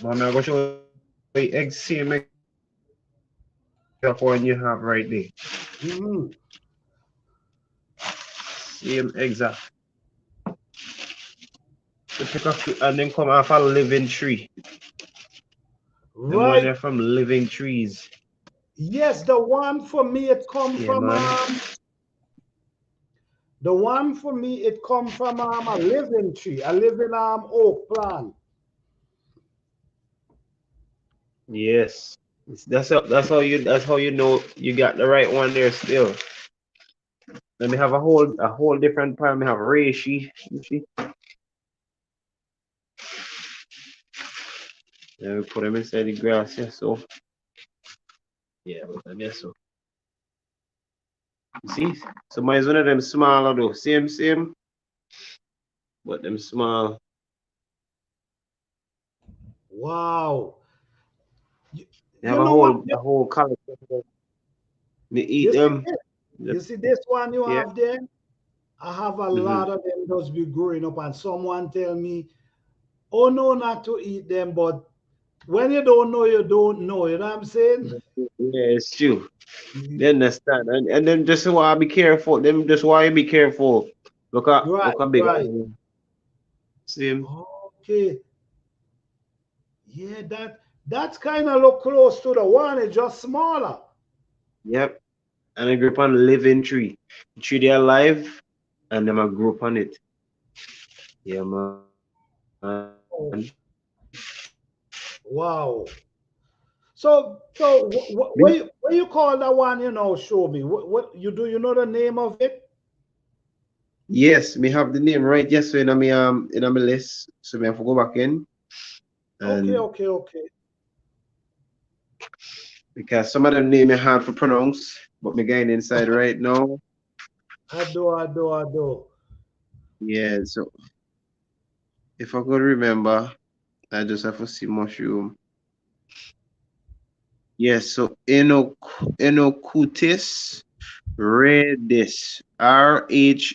I'm gonna show you egg same egg one you have right there. Mm-hmm. Same exact. You pick up and then come off a living tree. Them one Right. there from living trees. Yes, the one for me it come Yeah, from man. the one for me it come from a living tree, a living oak plant. Yes. That's how you know you got the right one there still. Let me have a whole different pan. Me have reishi. You see? Then we put them inside the grass. Yeah, so yeah, but them yeah, so you see, so mine is one of them smaller though. Same, but them small. Wow. You, They you have know what? a whole collection. Me eat You see them. this? Yep. You see this one you Yeah. have there? I have a Mm-hmm. lot of them just be growing up, and someone tell me, "Oh no, not to eat them." But when you don't know, you don't know. You know what I'm saying? Yeah, it's true. Mhm. They understand, and then just why be careful. Them just why you be careful. Right, Look at big. right. See him? Okay. Yeah, that's kind of look close to the one. It's just smaller. Yep. And I grew up on a living tree. The tree they alive, and them I grew up on it. Yeah, man. Oh, wow. So what you call that one? You know, show me. What you do? You know the name of it? Yes, me have the name right. Yes, so in a my list. So me have to go back in Okay, and okay, okay. because some of them name are hard to pronounce, but me going inside right now. I do. Yeah, so if I could remember, I just have to see mushroom. Yes, so Enocutis redis, Rheades.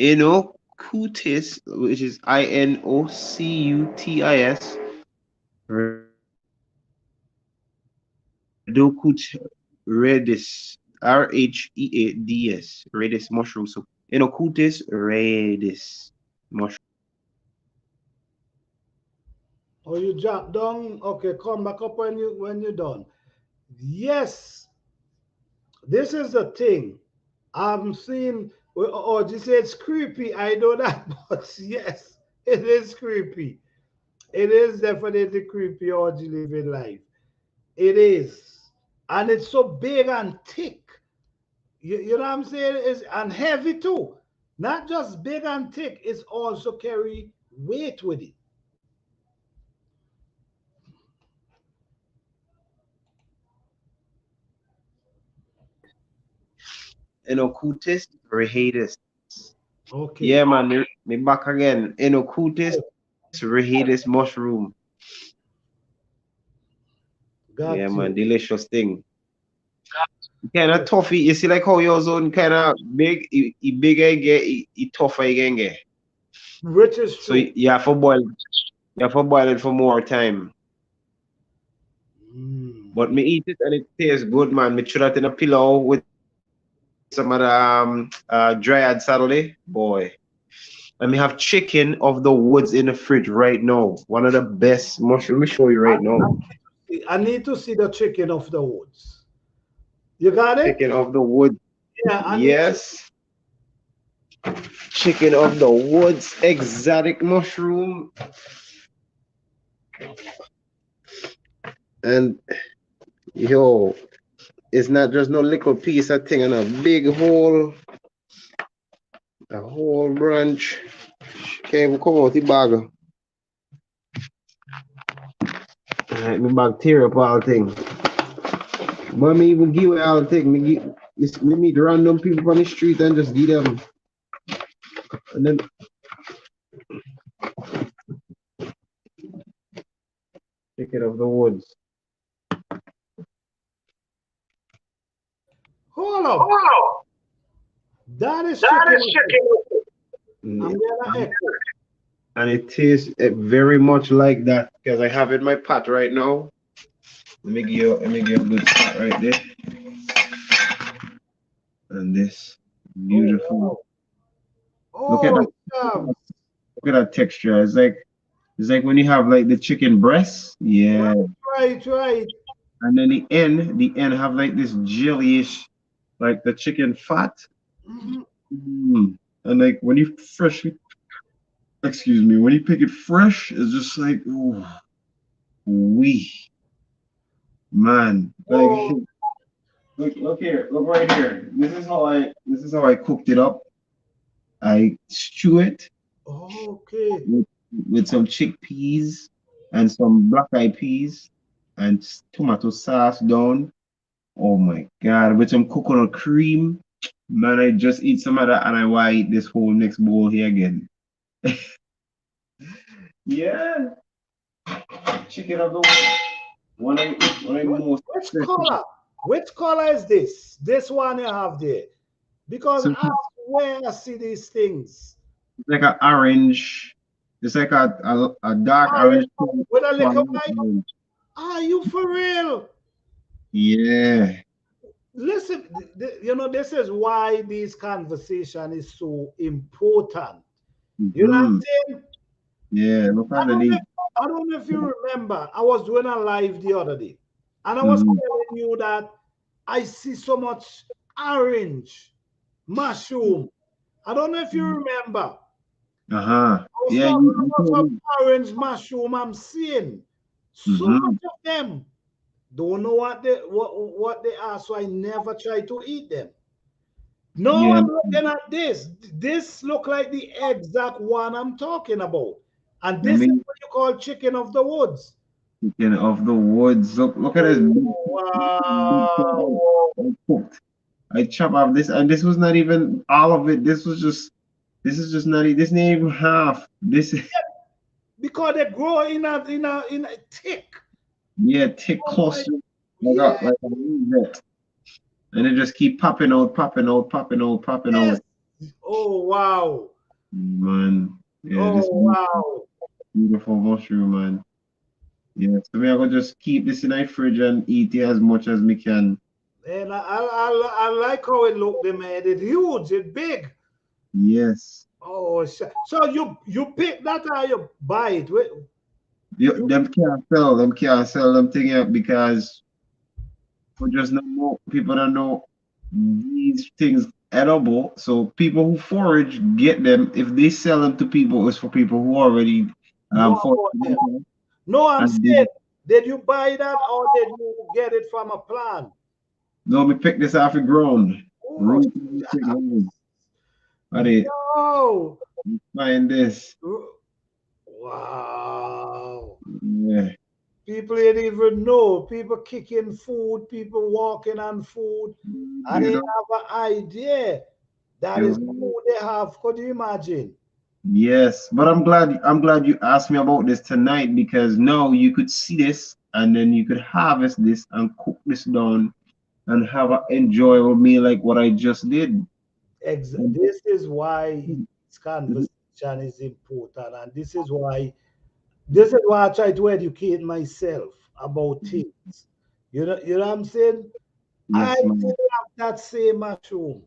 Enocutis, which is Inocutis, Redocut redis, Rheads, redis mushroom. So Enocutis redis mushroom. Oh, you drop down. Okay, come back up when you're done. Yes, this is the thing. I'm seeing. Oh, you say it's creepy. I know that, but yes, it is creepy. It is definitely creepy. How you living life. It is, and it's so big and thick. You know what I'm saying? It's and heavy too. Not just big and thick. It's also carry weight with it. Enocutis rehatus. Okay, Yeah, man, me back again. Enocutis oh, rehatus mushroom. Yeah, got man, you. delicious thing. Kind of Yes, toughy. You see, like how yours own kind of big, he big I get, he tougher again get. which is So true. you have to boil it for more time. Mm. But me eat it and it tastes good, man. Me throw that in a pillow with some of the dry Saturday, boy. And me have chicken of the woods in the fridge right now. One of the best mushroom. Let me show you I, right now. I need to see the chicken of the woods. You got it? Chicken of the woods. Yeah, I need to. Yes. Chicken of the woods. Exotic mushroom. And yo, it's not just no little piece of thing and a whole branch. Can't even come out the bag. Alright, me bag tear up all thing. But me even give away all thing. Me meet random people on the street and just give them. And then chicken of the woods. Hold up. That is chicken. I'm Mm, gonna echo. and it tastes very much like that because I have it in my pot right now. Let me give you a good spot right there. And this Oh beautiful. wow. Look at Oh, that. Shabs. Look at that texture. It's like when you have like the chicken breast. Yeah. Right, right, right. And then the end have like this jellyish, like the chicken fat. Mhm. Mm. And like when you freshly, excuse me, when you pick it fresh, it's just like, oh, we man, like Oh, Look here, look right here. This is how I cooked it up. I stew it Okay. with, with some chickpeas and some black eyed peas and tomato sauce down. Oh my God, with some coconut cream. Man, I just eat some of that and I want to eat this whole next bowl here again. Yeah, chicken of the one of the most Which special. color? Which color is this? This one you have there. Because So I swear I see these things. it's like an orange. It's like a dark Orange orange to with a a little light white. orange. Are you for real? Yeah. Listen, this is why this conversation is so important. You know what I'm Hmm. saying? Yeah. Look I at the don't know, name. I don't know if you remember, I was doing a live the other day, and I was Hmm. telling you that I see so much orange mushroom. I don't know if you remember. Uh-huh. I was Yeah, talking you about told some me. orange mushroom I'm seeing. So Mm-hmm. much of them. Don't know what they are, so I never try to eat them. No, Yeah. I'm looking at this. This look like the exact one I'm talking about. And I this is mean, what you call chicken of the woods. chicken of the woods. Look at this big Wow. I cooked. I chop off this, and this was not even all of it. This is just not. This ain't even half. This is Because they grow in a thick. yeah, thick Oh my, cluster. I yeah, got like a rosette, and it just keep popping out, popping out, popping out, popping out. yes. Oh wow. Man, yeah, this Oh wow. beautiful mushroom, man. Yeah, so me I go just keep this in my fridge and eat it as much as me can. And I like how it looked, man. It's huge, it's big. Yes. Oh, so you pick that or you buy it? You, You, them can't sell them thing out because for just no more people don't know these things edible. So people who forage get them. If they sell them to people, it's for people who already know forage about them. them. No, I'm And saying, then did you buy that or did you get it from a plant? no, me pick this off the ground. Oh, Root and pick home. Are they yo. find this? Wow. Yeah. People didn't even know. People kicking food, people walking on food. I You didn't know, have an idea that is you food they have. Could you imagine? yes, but I'm glad you asked me about this tonight because now you could see this and then you could harvest this and cook this down and have an enjoyable meal like what I just did. And This is why this conversation is important, and this is why I try to educate myself about things. You know what I'm saying? I yes, man. still have that same mushroom,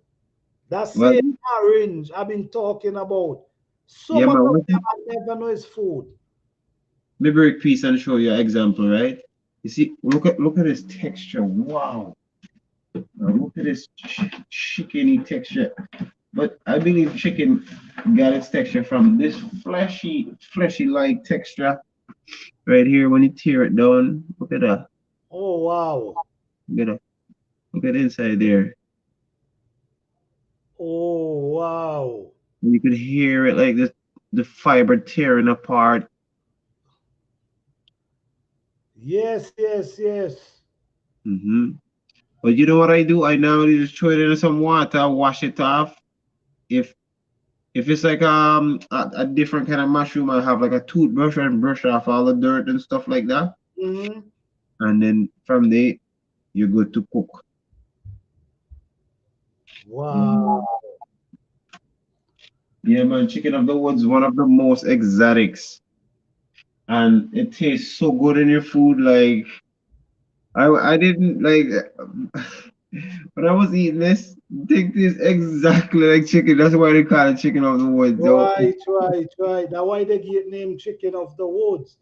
that Well, same orange I've been talking about. So yeah, much man. of them I never know is food. Let me break piece and show you an example, right? You see, look at this texture. Wow. Now look at this chickeny texture. But I believe chicken got its texture from this fleshy like texture right here when you tear it down. Look at that. Oh wow. Look at that. Look at the inside there. Oh wow. You could hear it like this, the fiber tearing apart. Yes, yes, yes. Hmm. But you know what I do? I normally just throw it in some water, wash it off. If if it's like a different kind of mushroom, I have like a toothbrush and brush off all the dirt and stuff like that. Hmm. And then from there, you're good to cook. Wow. Yeah, man, chicken of the woods, one of the most exotics. And it tastes so good in your food. Like I didn't like when I was eating this, think this exactly like chicken. That's why they call it chicken of the woods. So Right, right, right. That's why they get named chicken of the woods.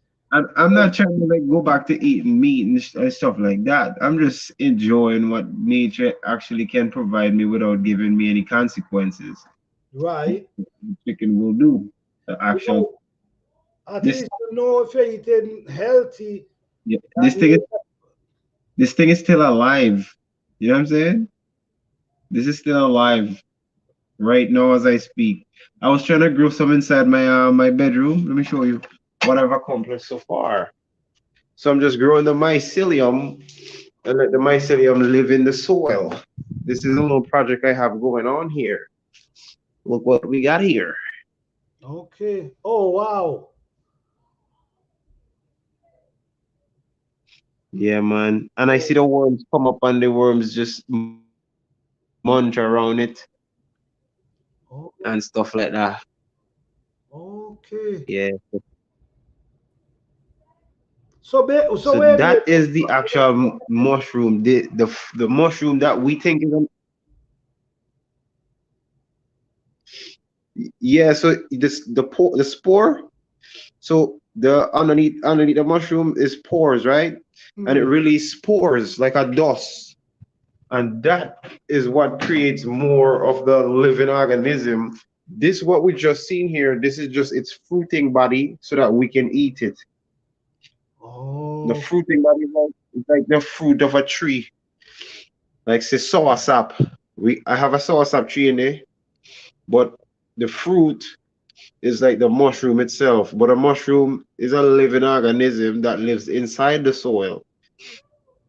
I'm not trying to like go back to eating meat and stuff like that. I'm just enjoying what nature actually can provide me without giving me any consequences. Right. Chicken will do. The You actual know, at this least you know if you're eating healthy, yeah, that you this thing is still alive. You know what I'm saying? This is still alive right now as I speak. I was trying to grow some inside my bedroom. Let me show you what I've accomplished so far. So I'm just growing the mycelium and let the mycelium live in the soil. This is a little project I have going on here. Look what we got here. Okay. Oh wow. Yeah, man. And I see the worms come up and the worms just munch around it and stuff Oh, like that. okay. Yeah. So So wait a that minute. is the actual mushroom. The mushroom that we think is yeah. So the spore. So the underneath the mushroom is pores, right? And it Hmm. really spores like a dust. And that is what creates more of the living organism. This what we just seen here, this is just its fruiting body so that we can eat it. The Oh. fruiting body is like the fruit of a tree. Like say soursop. I have a soursop tree in there, but the fruit is like the mushroom itself. But a mushroom is a living organism that lives inside the soil.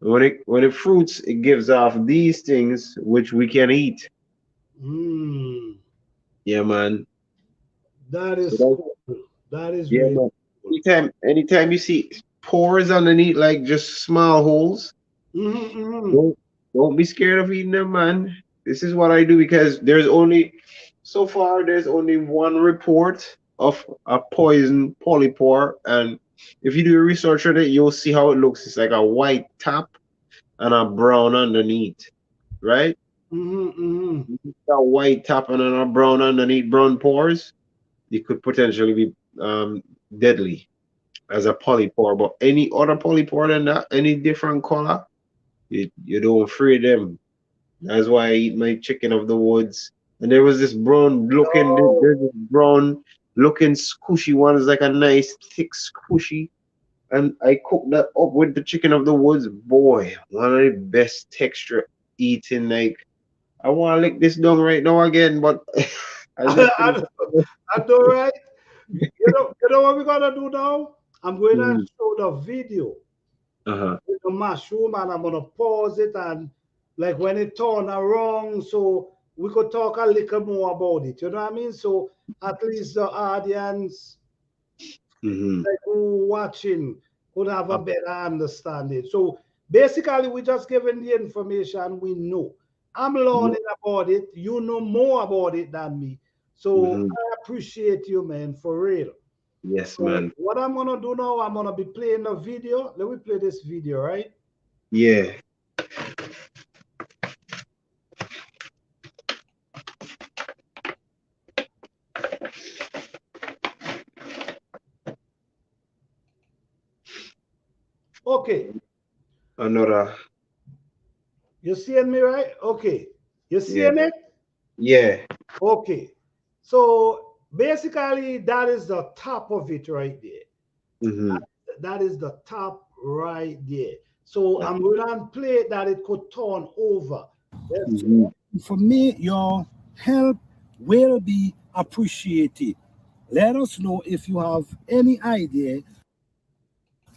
When it fruits, it gives off these things which we can eat. Hmm. Yeah, man. That So is that's cool. That is yeah, really man. cool. Anytime you see pores underneath, like just small holes, Mm-hmm. don't don't be scared of eating them, man. This is what I do because so far there's only one report of a poison polypore, and if you do research on it, you'll see how it looks. It's like a white top and a brown underneath, right? Mm-hmm. Mm-hmm. A white top and then a brown underneath, brown pores. It could potentially be deadly as a polypore. But any other polypore than that, any different color, you don't free them. That's why I eat my chicken of the woods. And there was there's this brown looking squishy one. It's like a nice thick squishy. And I cooked that up with the chicken of the woods. Boy, one of the best texture eating. Like I want to lick this down right now again, but I just finished. I, I know, right? You know what we're gonna do now? I'm going to Mm, show the video uh-huh. with the mushroom, and I'm gonna pause it, and like when it turn around, so we could talk a little more about it. You know what I mean? So at least the audience Mm-hmm. like who watching could have a better understanding. So basically, we just giving the information we know. I'm Yeah. learning about it. You know more about it than me. So Mm-hmm. I appreciate you, man, for real. Yes, So man. what I'm gonna do now, I'm gonna be playing the video. Let me play this video, right? Yeah. Okay, Another. you seeing me, right? Okay, you Yeah. seeing it? Yeah. Okay. So basically, that is the top of it right there. Mm-hmm. That is the top right there. So I'm going to play that it could turn over. Let's see. Mm-hmm. For me, your help will be appreciated. Let us know if you have any idea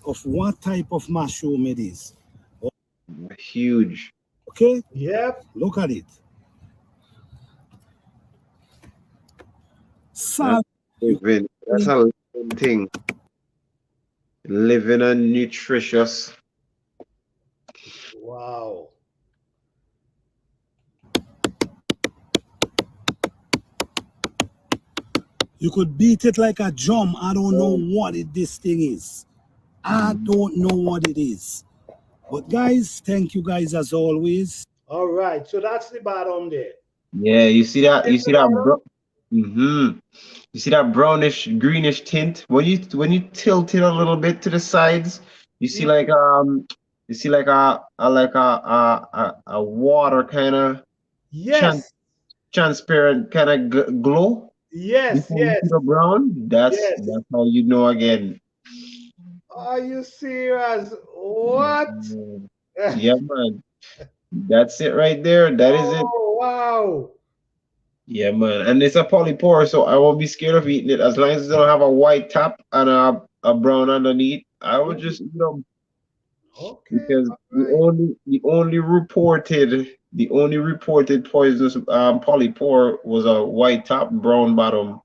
of what type of mushroom it is. Huge. Okay? Yep. Look at it. That's Salt. You living. That's can a living thing. Living and nutritious. wow. You could beat it like a drum. I don't know what this thing is. I don't know what it is. But guys, thank you guys as always. All right, so that's the bottom there. Yeah, you see that? It's You see the that, bottom. bro? Mm-hmm. You see that brownish, greenish tint? When you tilt it a little bit to the sides, you see like a water kind of tran Yes, transparent kind of glow yes, before you yes, see the brown. That's yes. that's how you know again. Are you serious? What? Mhm. Yeah, man. That's it right there. That is it. Oh, wow. Yeah, man. And it's a polypore, so I won't be scared of eating it as long as it don't have a white top and a brown underneath. I would just eat them Okay, because all right. the only reported poisonous polypore was a white top, brown bottom.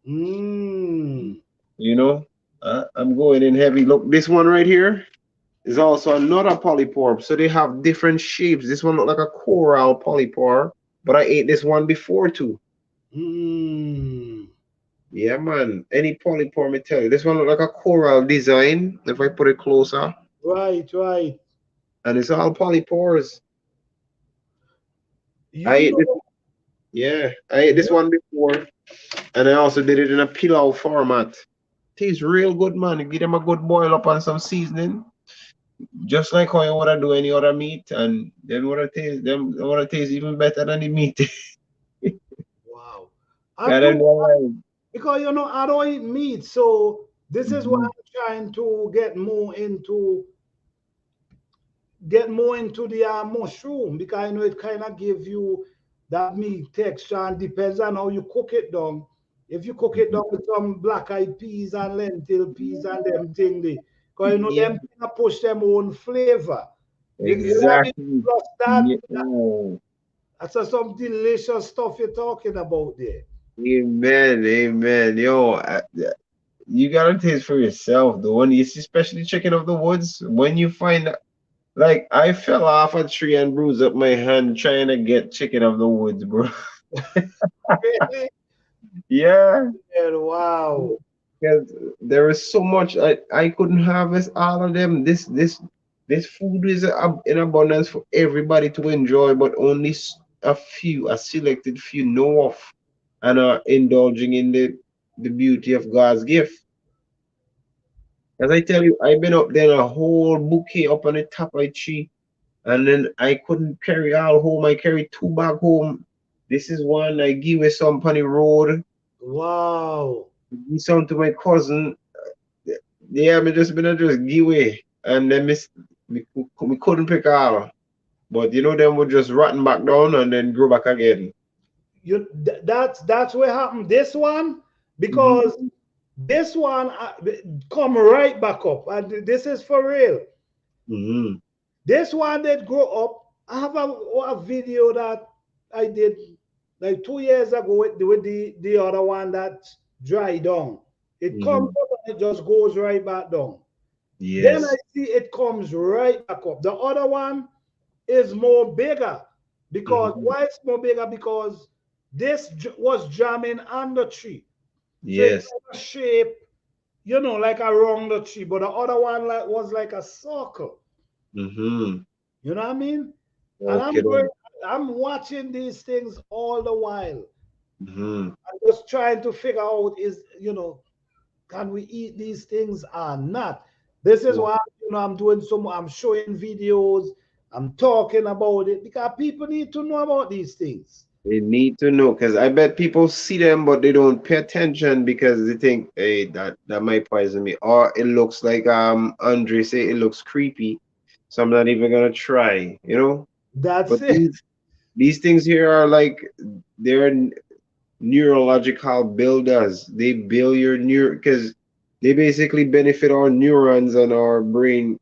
Mm. You know, I'm going in heavy. Look, this one right here is also another polypore. So they have different shapes. This one look like a coral polypore, but I ate this one before too. Mm. Yeah, man. Any polypore, me tell you. This one look like a coral design. If I put it closer, Right, right. and it's all polypores. I You ate this. know, Yeah, I ate this yeah, one before, and I also did it in a pillau format. Tastes real good, man. You give them a good boil up and some seasoning, just like how you wanna do any other meat, and then wanna taste even better than the meat. wow. I Got them do right. because I don't eat meat, so this is why Mhm. I'm trying to get more into the mushroom because I know it kind of gives you that meat texture and depends on how you cook it down. If you cook it down with some black eyed peas and lentil peas and them thing, because Yeah, them thing push them own flavor. You know what I mean? exactly. Plus Yeah. Oh, that's some delicious stuff you're talking about there. amen, amen. Yo, you gotta taste for yourself. The one you see, especially chicken of the woods, when you find like I fell off a tree and bruised up my hand trying to get chicken of the woods, bro. Really? Yeah, Yeah, wow. because there is so much I couldn't harvest all of them. This food is in abundance for everybody to enjoy, but only a few, a selected few know of and are indulging in the beauty of God's gift. As I tell you, I've been up there a whole bouquet up on the top of a tree, and then I couldn't carry all home. I carried two back home. This is one I give away some on the road. Wow. Give some to my cousin. Yeah, me just been a just give away, and then we couldn't pick all. But you know, them would just rotten back down and then grow back again. That's what happened. This one, because Hmm. this one come right back up, and this is for real. Hmm. This one that grow up. I have a video that I did like 2 years ago with the other one that dried down. It comes Hmm. up and it just goes right back down. Then I Yes. see it comes right back up. The other one is more bigger because Hmm. why it's more bigger because this was jamming on the tree, so it Yes. kind of shape, like around the tree. But the other one was like a circle. Hmm. You know what I mean? And Okay then. I'm watching these things all the while. Hmm. I'm just trying to figure out can we eat these things or not? This is why I'm doing I'm showing videos, I'm talking about it because people need to know about these things. They need to know because I bet people see them, but they don't pay attention because they think, hey, that might poison me, or it looks like Andre say it looks creepy, so I'm not even gonna try. That's But it. these things here are like they're neurological builders. They build your because they basically benefit our neurons and our brain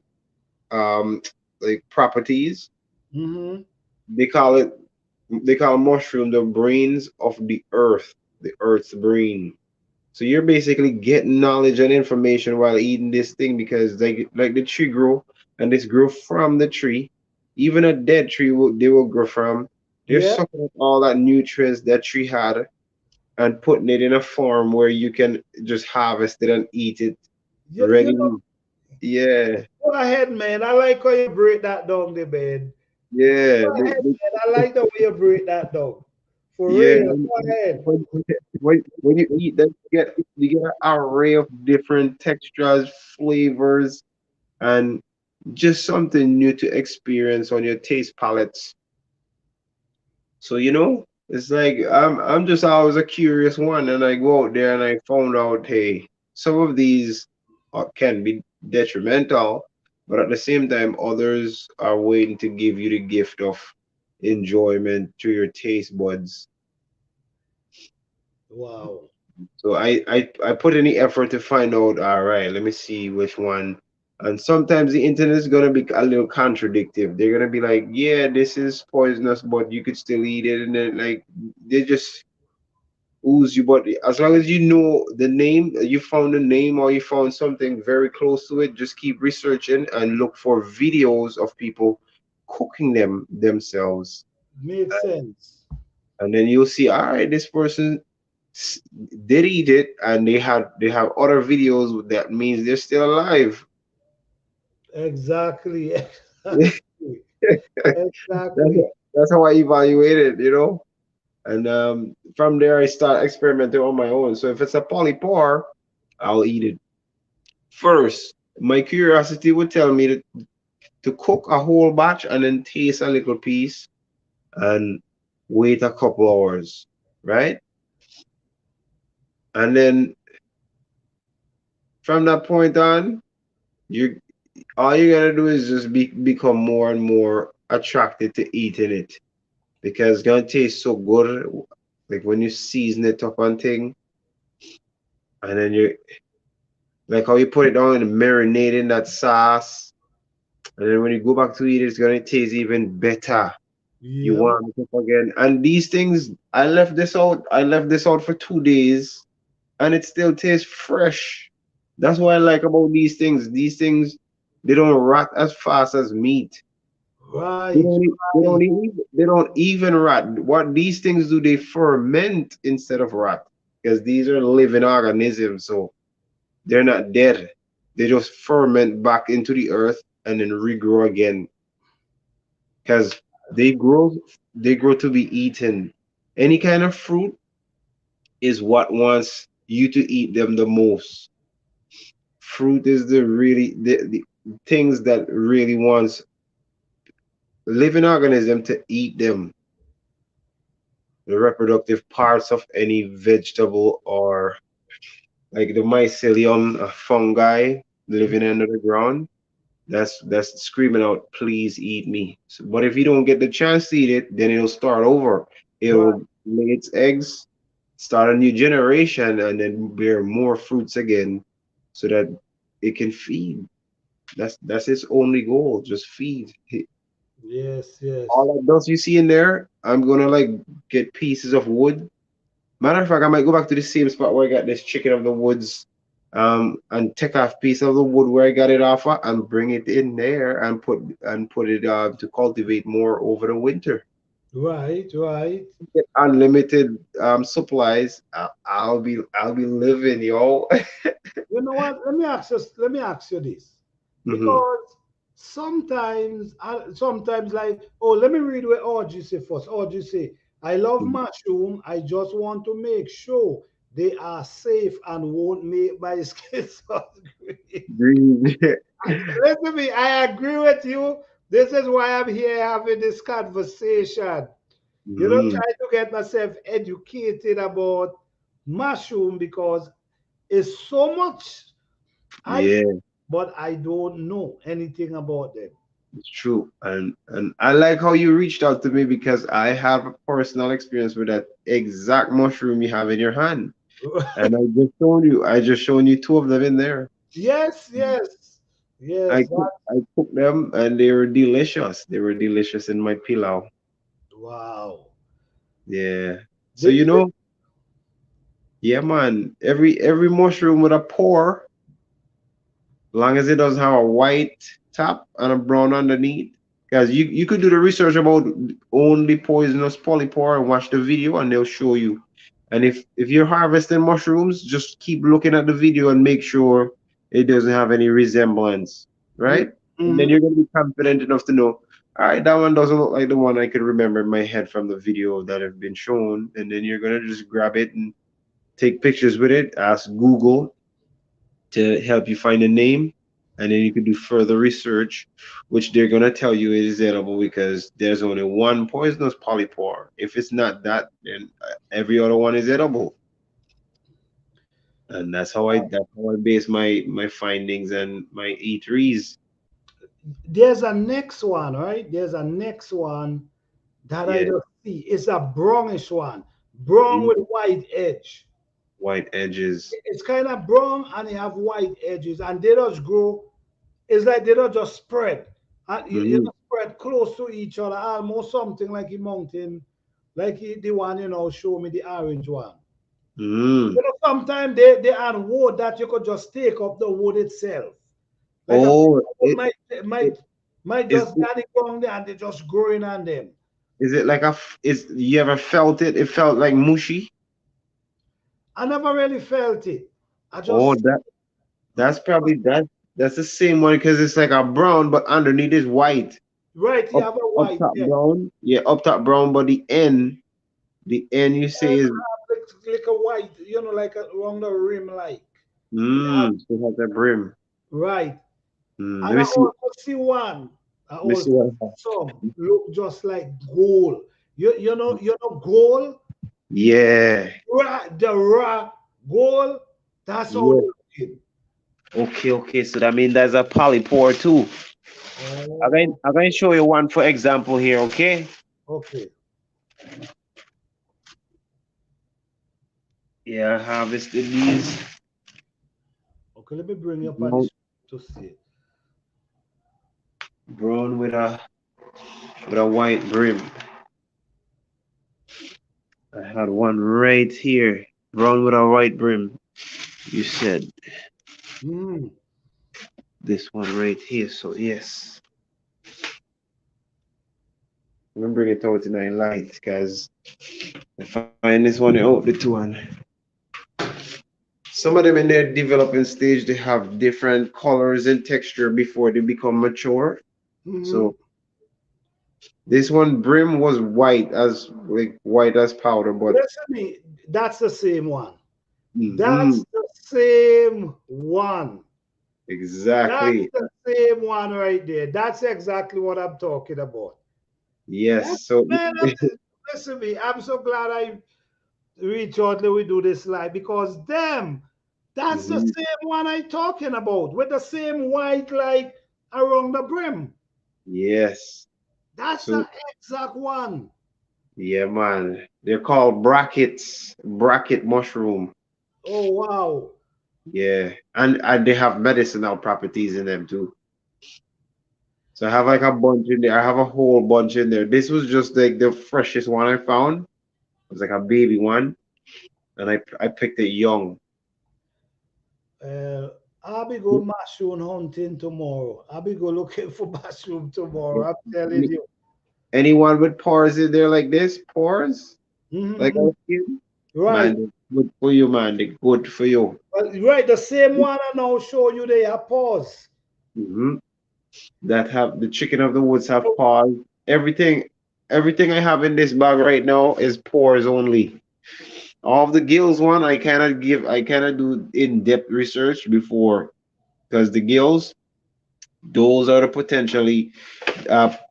like properties. Hmm. They call it they call mushroom the brains of the earth's brain. So you're basically getting knowledge and information while eating this thing because like the tree grow and this grow from the tree. Even a dead tree they will grow from. They're Yeah. sucking up all that nutrients that tree had and putting it in a form where you can just harvest it and eat it You know, ready. Yeah, go ahead, man. I like how you break that down, the bed. yeah, Go ahead, man. I like the way you break that down. For yeah. real. Go ahead. When you eat that, you get an array of different textures, flavors, and just something new to experience on your taste palettes. So it's like I'm just always a curious one, and I go out there and I found out, hey, some of these can be detrimental, but at the same time, others are waiting to give you the gift of enjoyment through your taste buds. Wow. So I put any effort to find out, all right, let me see which one. And sometimes the internet is gonna be a little contradictive. They're gonna be like, yeah, this is poisonous, but you could still eat it, and then like they just ooze you. But as long as you know the name, you found the name or you found something very close to it, just keep researching and look for videos of people cooking them themselves. Makes sense. And then you'll see, all right, this person s- did eat it, and they have other videos that means they're still alive. Exactly. that's, Exactly. Exactly. that's how I evaluate it. And from there I start experimenting on my own. So if it's a polypore, I'll eat it first. My curiosity would tell me to cook a whole batch and then taste a little piece and wait a couple hours, right? And then from that point on, you all you gotta do is just become more and more attracted to eating it because it's gonna taste so good. Like when you season it up on thing, and then you like how you put it on and marinate in that sauce, and then when you go back to eat it, it's gonna taste even better. You Yeah. want it up again. And these things, I left this out. I left this out for 2 days, and it still tastes fresh. That's what I like about these things. These things, they don't rot as fast as meat. They Right. don't, Right. they don't even rot. What these things do, they ferment instead of rot because these are living organisms, so they're not dead. They just ferment back into the earth and then regrow again because they grow they grow to be eaten. Any kind of fruit is what wants you to eat them the most. Fruit is the things that really wants living organism to eat them. The reproductive parts of any vegetable or like the mycelium, a fungi living under the ground. That's screaming out, please eat me. So, but if you don't get the chance to eat it, then it'll start over. Right. It'll lay its eggs, start a new generation, and then bear more fruits again, so that it can feed. That's its only goal, just feed. Yes. Yes. All that dust you see in there, I'm gonna like get pieces of wood. Matter of fact, I might go back to the same spot where I got this chicken of the woods, and take off piece of the wood where I got it off of and bring it in there and put it to cultivate more over the winter. Right. Right. Get unlimited supplies. I'll be living, yo. You know what? Let me ask you this. hmm Because sometimes like, oh, let me read what Audrey say first. Audrey say, I love mushroom. I just want to make sure they are safe and won't make my skin so green. Green. Listen to me, I agree with you. This is why I'm here having this conversation. mm, Try to get myself educated about mushroom because it's so much I yeah, but I don't know anything about them. it's true. And I like how you reached out to me because I have a personal experience with that exact mushroom you have in your hand. And I just shown you two of them in there. Yes, yes, I yes. cook I cooked them and they were delicious. They were delicious in my pilau. Wow. Yeah. So They, they, yeah, man. Every mushroom with a pore, long as it doesn't have a white top and a brown underneath. Because you could do the research about only poisonous polypore and watch the video and they'll show you. And if you're harvesting mushrooms, just keep looking at the video and make sure it doesn't have any resemblance, yeah, right? And then mhm. you're gonna be confident enough to know, all right, that one doesn't look like the one I could remember in my head from the video that have been shown. And then you're gonna just grab it and take pictures with it, ask Google to help you find a name, and then you can do further research, which they're gonna tell you it is edible because there's only one poisonous polypore. If it's not that, then every other one is edible, and that's how I base my findings and my eateries. there's a next one, right? There's a next one that I Yeah. don't see. It's a brownish one, brown Mm, with white edge. white edges. It's kind of brown and they have white edges, and they just grow. It's like they don't just spread. And you Mm, know, spread close to each other, almost something like a mountain, like the one, show me the orange one. mm. Sometimes they add wood that you could just take up the wood itself. Like a Oh, wood might is just be on the ground there and they just growing on them. is it like is you ever felt it? It felt like mushy. I never really felt it. I Oh, just that's probably that's the same one because it's like a brown, but underneath is white. right, you Up have a up white, top yeah. brown, yeah, up top brown, but the end you say is Like a white, like around the rim, like. It have, so it has a brim. right. Let And I me see. also see one. I Let me see also what. see some look just like gold. You know gold, Yeah, the raw gold. That's how yeah. they looking. Okay, okay. So that means there's a polypore too. Oh, I'm going to show you one for example here. Okay. okay. Yeah, I harvested these. Okay, let me bring you up on Brown, this to see it. brown with a white brim. I had one right here, brown with a white brim. You said Mm. this one right here. So yes, I'm gonna bring it out in a light, guys. I find this one out the two one. Some of them in their developing stage, they have different colors and texture before they become mature. Hmm. So this one brim was white as like white as powder, but Listen to me. That's the same one. mhm, That's the same one. That's exactly. the same one right there. That's exactly what I'm talking about. That, Yes. So man, listen to me. I'm so glad I reach out and we do this live because them, that's the mhm, same one I talking about with the same white like around the brim. yes. That's the So exact one. yeah, man. They're called brackets, bracket mushroom. Oh wow. Yeah, and they have medicinal properties in them too. So I have like a bunch in there. I have a whole bunch in there. This was just like the freshest one I found. It was like a baby one, and I picked it young. Uh, I'll be go mushroom hunting tomorrow. I'll be go looking for mushroom tomorrow. I'm telling Any- you. Anyone with pores in there like this? Pores? Like Mhm. our skin? Man, Right. they're good for you, man. They're good for you. Right. The same one I now show you there. Pause. Hmm. That have the chicken of the woods have paws. Everything I have in this bag right now is pores only. All of the gills one I cannot do in-depth research before because the gills, those are the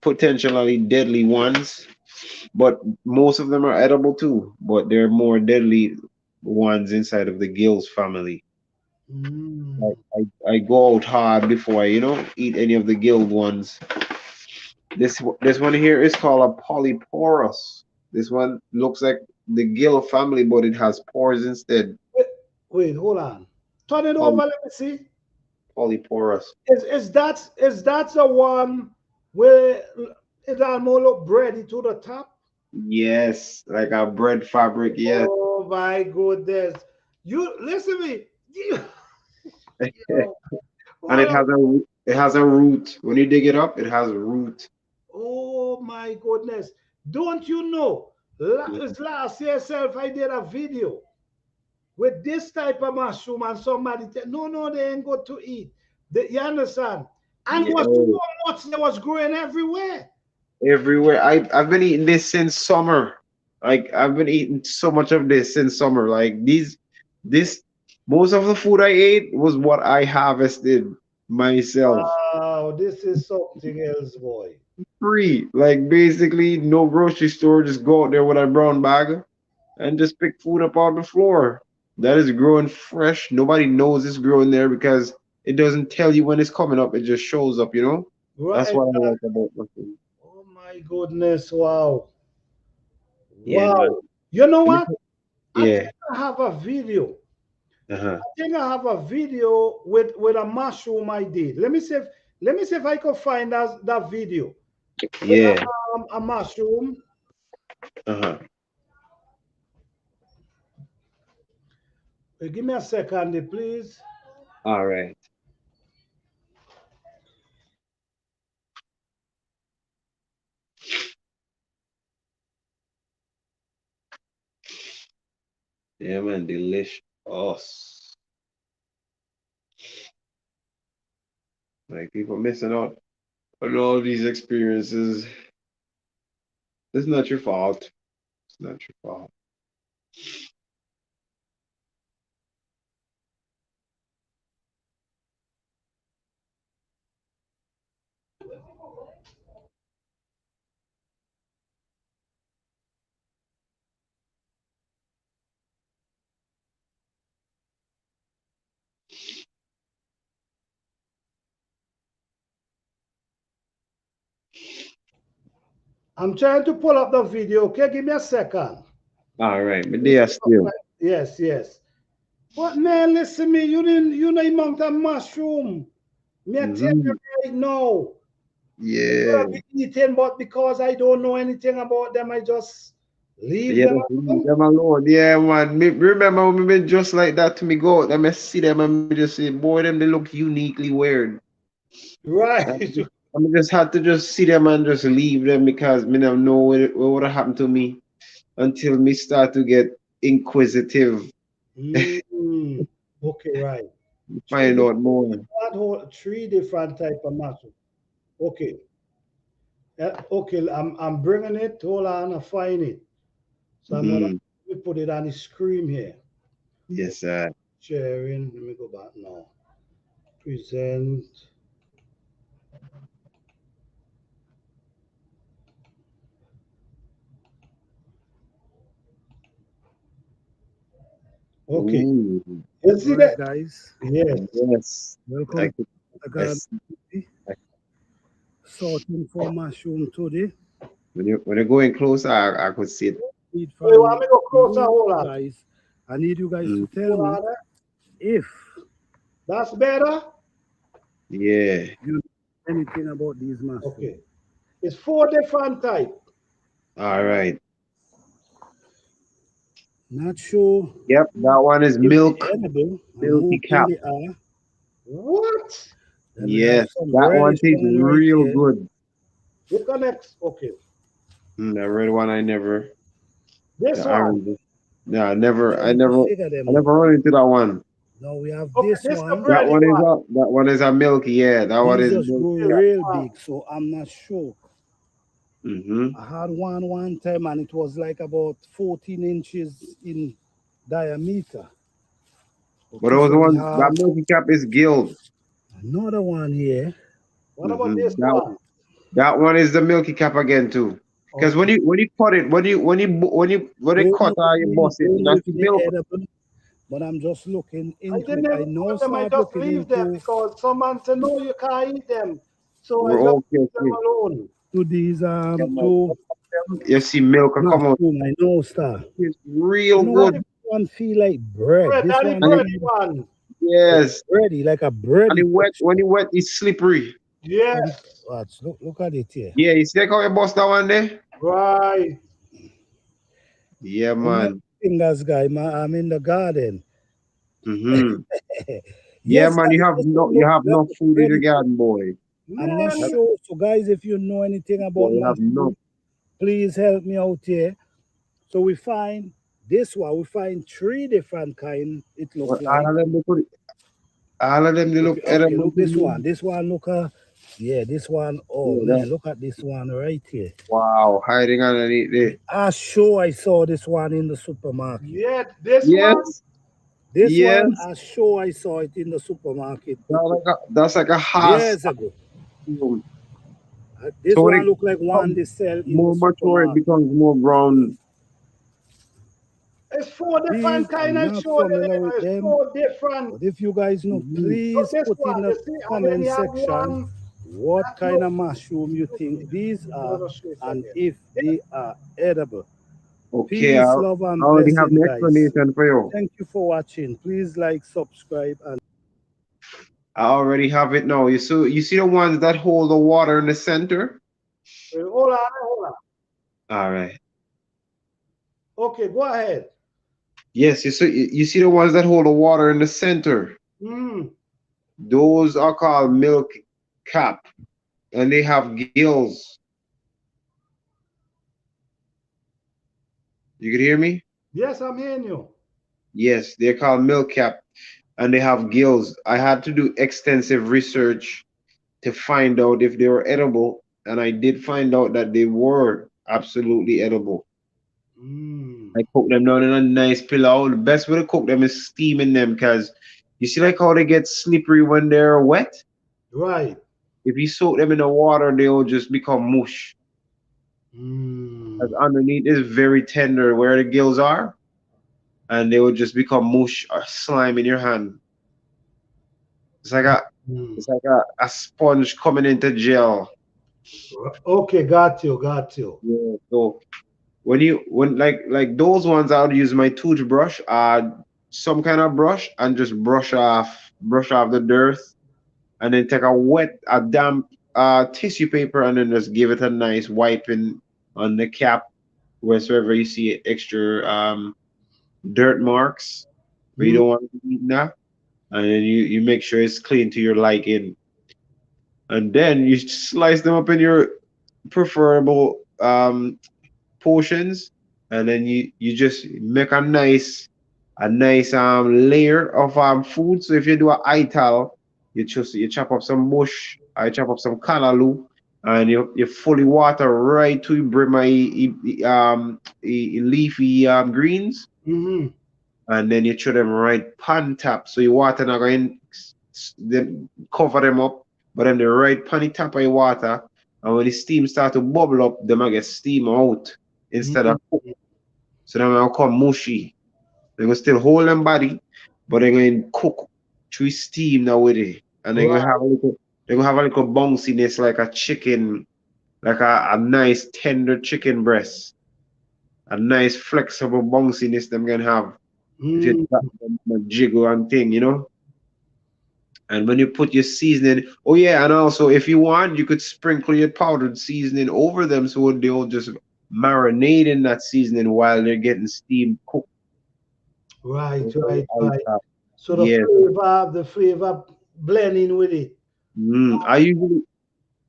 potentially deadly ones, but most of them are edible too, but they're more deadly ones inside of the gills family. Mm. I go out hard before I, eat any of the gilled ones. This one here is called a polyporous. This one looks like the gill family, but it has pores instead. Wait, wait, hold on. Turn it over. Poly, Let me see. polyporous. Is that the one where it almost look bready to the top? Yes, like a bread fabric. Yes. Oh my goodness! You listen to me. Yo, And hold on. it has a root. When you dig it up, it has a root. Oh my goodness! Don't you know? It's last year self I did a video with this type of mushroom and somebody tell no, no, they ain't good to eat. You understand? And Yeah, was so much they was growing everywhere. everywhere. I've been eating this since summer. Like I've been eating so much of this since summer. Like this, most of the food I ate was what I harvested myself. Wow, this is something else, boy. Free. Like basically no grocery store. Just go out there with a brown bag and just pick food up on the floor. That is growing fresh. Nobody knows it's growing there because it doesn't tell you when it's coming up. It just shows up. That's Right. what I like about mushroom. Oh my goodness. Wow. Yeah, man. Wow. You know Let me what? I think yeah. I have a video. Uh-huh. I think I have a video with a mushroom I did. Let me see if I can find that video with Yeah. a mushroom. Uh-huh. Give me a second, please. All right. Yeah, man, delicious. Like people missing out on all these experiences. It's not your fault. It's not your fault. I'm trying to pull up the video. Okay, give me a second. All right, but they are still. Yes, yes. But man, listen me. You know amount of mushroom. Me I tell you Mm-hmm. right now. They could Yeah. have been eaten, but because I don't know anything about them, I just leave Yeah, them just leave alone. them alone. Yeah, man. Me, remember when me been just like that to me go out and me see them and me just say, boy, them they look uniquely weird. Right. I mean, just had to just see them and just leave them because me don't know what would have happened to me until me start to get inquisitive, Mm, okay, right. Three find out different, more. three different type of mushroom. Okay. Okay, I'm bringing it. Hold on, I find it. So I'm gonna Mm-hmm. put it on the screen here. Yes, sir. Sharing. Let me go back now. Present. Okay. Ooh, You All see right, that? guys, Yes. yes. I welcome could, to the I, garden. Sorting for mushroom today. when you're going closer, I could see it. Need Wait, want from me to go closer? you Hold on. guys. I need you guys Mm, to tell Hold me on. if That's better. yeah. you know anything about these mushrooms. Okay. It's four different type. All right. Not sure Yep, that one is if they milk, edible. I'm milky hoping cap. they are. What? Then we have Yes, some that one reddish tastes one right real here. good. Look at next. Okay. The red one I never, This the one. orange. Yeah, I'm I trying to never, figure them I out. never run into that one. Now we have Okay, this this the one. That bready one is one. a milky. Yeah, that one These is just milky grow cap. real Wow. big, so I'm not sure. Mm-hmm. I had one time and it was like about 14 inches in diameter. But Okay, those so we one, that have milky cap is gill. another one here. What about Mm-hmm. this one? That one is the milky cap again too. Because Okay. when you cut it, when they cut you boss it, Don't know that's if the they milk. edible, but I'm just looking I into didn't it. I even now cut them. I start just looking leave them into because someone said no, you can't eat them. So I We're just okay, leave them okay. alone. these Yeah, man. two You see milk will come out. mushroom. I know star. It's You real know That what? good. is This one feel like bread. bread. This That is one And it, bready feel one. like yes. bready, like a And bready when texture. it wet, it's slippery. Yes. Look at it. Watch, look at it here. Yeah, you see how you bust that one there? Right. Yeah, I'm not man. fingers guy, man. I'm in the garden. Mm-hmm. Yeah, Yes, man, guys, this one you look have no food in the ready. garden, boy. I'm not Man, sure. So, guys, if you know anything about Boy, you have no mushroom, please help me out here. So we find this one. We find three different kind. It look well, like. all of them they look Okay, edible look to this me. one. This one look yeah, this one. Oh Yeah, that, man, look at this one right here. wow, hiding underneath there. I sure I saw this one in the supermarket. yeah, this one. Yes, This one, yes. I sure I saw it in the supermarket That's like a horse. years ago. So This when one it look like one becomes they sell in the more mature, it supermarket. becomes more brown. It's four These, different kind I'm of not show you familiar with there. It's them, four different. but if you guys know, Mm-hmm. Look please this put in one. the You see, and then comment you have section one what kind of mushroom you think these are and if they are edible. Okay, I Peace, love, and already have blessing, the guys. explanation for you. Thank you for watching. Please like, subscribe, and I already have it now. You see the ones that hold the water in the center? hold on, hold on. All right. Okay, go ahead. Yes, you see the ones that hold the water in the center. Mm, Those are called milk cap, and they have gills. You can hear me? yes, I'm hearing you. Yes, they're called milk cap, and they have gills. I had to do extensive research to find out if they were edible, and I did find out that they were absolutely edible. Mm, I cook them down in a nice pillow. The best way to cook them is steaming them, because you see like how they get slippery when they're wet? right. If you soak them in the water, they'll just become mush. Because Mm, underneath is very tender where the gills are, and they will just become mush or slime in your hand. It's like a mm. it's like a sponge coming into gel. Okay, got you, got you. Yeah. So when like those ones, I would use my toothbrush, some kind of brush, and just brush off the dirt, and then take a damp tissue paper, and then just give it a nice wiping on the cap wheresoever you see extra dirt marks where you Mm, don't want to eat that, and then you make sure it's clean to your liking, and then you slice them up in your preferable portions, and then you just make a nice layer of food. So if you do a ital, you chop up some bush, I chop up some callaloo, and you fully water right to bring my leafy greens, mm-hmm, and then you throw them right pan top. So you water not going then cover them up, but then the right pan top of your water, and when the steam start to bubble up, them I get steam out instead mm, of cook. So them will come mushy. They will still hold them body, but they're going to cook through steam now with it. And right. they're gonna have a little bounciness like a chicken, like a nice tender chicken breast. A nice flexible bounciness them gonna have if you Mm, drop them in a jiggle and thing. And when you put your seasoning, oh yeah, and also if you want, you could sprinkle your powdered seasoning over them so they'll just marinate in that seasoning while they're getting steamed cooked. right, over the right, right. outside. So Yes. the flavor blending with it. Mm.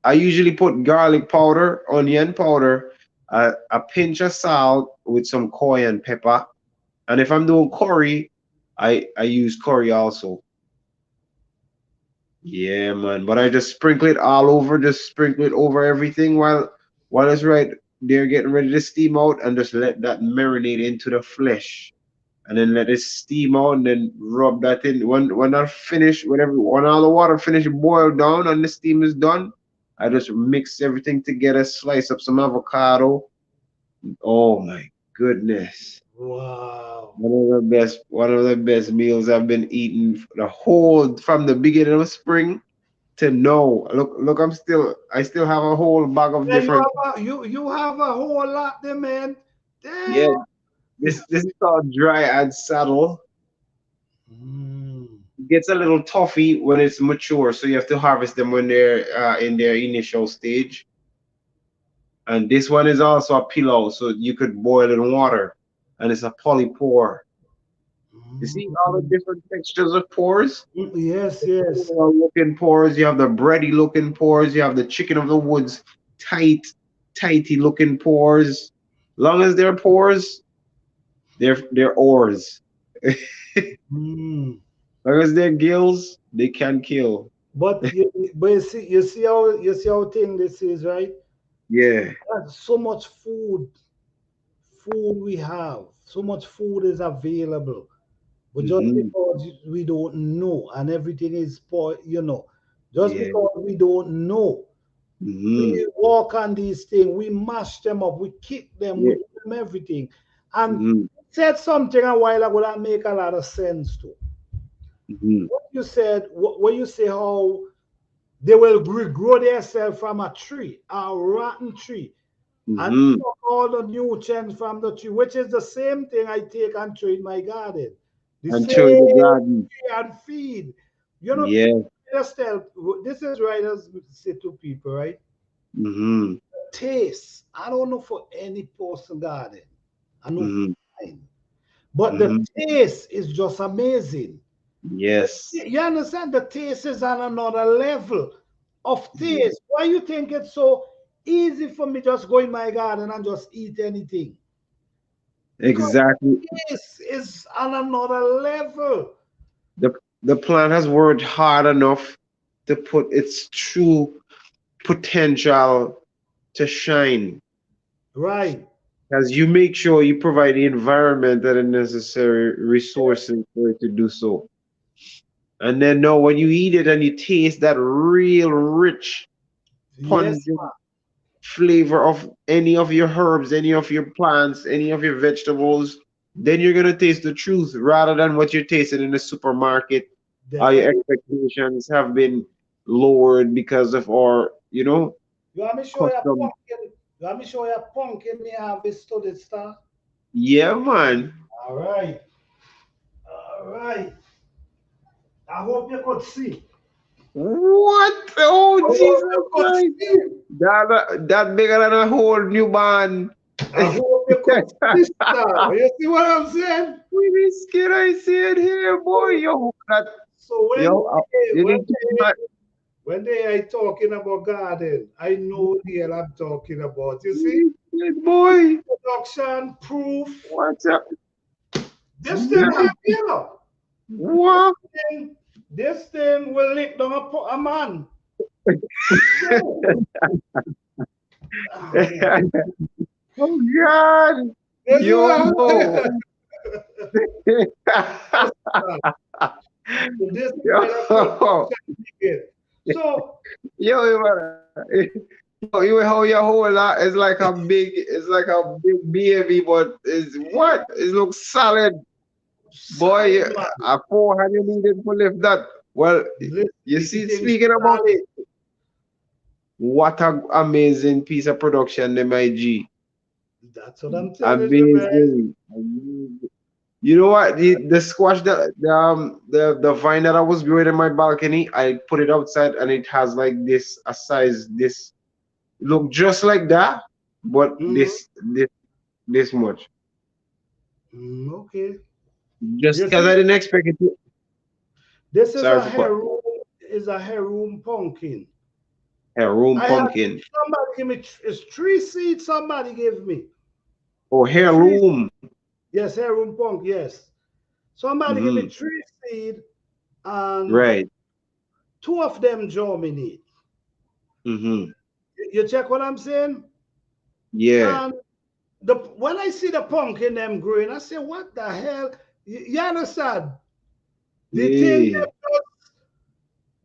I usually put garlic powder, onion powder, a pinch of salt with some cayenne pepper. And if I'm doing curry, I use curry also. Yeah, man. But I just sprinkle it all over, just sprinkle it over everything while it's right there getting ready to steam out, and just let that marinate into the flesh. And then let it steam out, and then rub that in. When that finish, when all the water finish boil down and the steam is done, I just mix everything together, slice up some avocado. Oh my goodness. Wow. One of the best meals I've been eating the whole from the beginning of spring to now. Look, I still have a whole bag of Yeah, you different. have you have a whole lot there, man. Damn. Yeah, this is called dry and saddle. Mm, It gets a little toughy when it's mature, so you have to harvest them when they're in their initial stage. And this one is also a pillow, so you could boil in water, and it's a polypore. You see all the mm, different textures of pores? yes, yes. Looking pores, you have the bready looking pores, you have the chicken of the woods, tight, tighty looking pores. Long as they're pores, they're ores. Mm. Long as they're gills, they can kill. But you see how thing this is, right? Yeah. That's so much food we have, so much food is available. But just Hmm. because we don't know, and everything is just Yeah. because we don't know, Hmm. we walk on these things, we mash them up, we kick them, we Yeah. do them everything. And Hmm. you said something a while ago that make a lot of sense too. Hmm. What you said, what you say how they will regrow themselves from a tree, a rotten tree, and Mm-hmm. suck all the nutrients from the tree, which is the same thing I take and throw in my garden. The And show you the same garden. tree and feed. You know, Yeah. just tell, this is right as we say to people, right? Mm-hmm. Taste. I don't know for any person garden. I know for Mm-hmm. mine. But the Mm-hmm. taste is just amazing. Yes. You understand? The taste is on another level of Yeah. taste. Why you think it's so easy for me just go in my garden and just eat anything? Because Exactly. taste is on another level. The the plant has worked hard enough to put its true potential to shine. Right. As you make sure you provide the environment that are necessary resources for it to do so. And then now when you eat it and you taste that real rich, Yes, pungent flavor of any of your herbs, any of your plants, any of your vegetables, then you're gonna taste the truth rather than what you're tasting in the supermarket. Your definitely. expectations have been lowered because of our, You want me show you a custom. pumpkin? You want me show you a pumpkin me have a studied star? Yeah, man. All right. All right. I hope you could see. What? Oh, I hope Jesus you could Christ. see. That bigger than a whole new man. I hope you could see, star. You see what I'm saying? With this skin I see it here, boy. Yo, So yo, you need to be my when they are talking about garden, I know the hell I'm talking about. You see, shit, boy. production proof. What's up? This thing Yeah. have you know. What? Thing- This thing will lick down a man. Ah, man. Oh, God. This is what I'm Yo. saying. So this is where the Yo. production begins. So Yo, you how your whole lot is like a big baby, but is what? It looks solid. Boy, solid man. a forehand you needed to lift that. Well, This you see, thing speaking about solid. what a amazing piece of production, MIG. That's what I'm telling you, man. Amazing. Amazing. You know what? The squash the vine that I was growing in my balcony, I put it outside and it has like this a size this look just like that, but Mhm. this much. Okay. Just You because see, I didn't expect it to. this is Sorry a for cut. heirloom pumpkin. Heirloom I had pumpkin somebody give me it's three seeds. Somebody gave me or three. heirloom. Yes, heirloom punk. Yes, somebody give me Mm-hmm. three seed, and Right. two of them germinate. Mm-hmm. You check what I'm saying? Yeah. And the when I see the pumpkin them growing, I say, "What the hell?" You understand? The thing Yeah.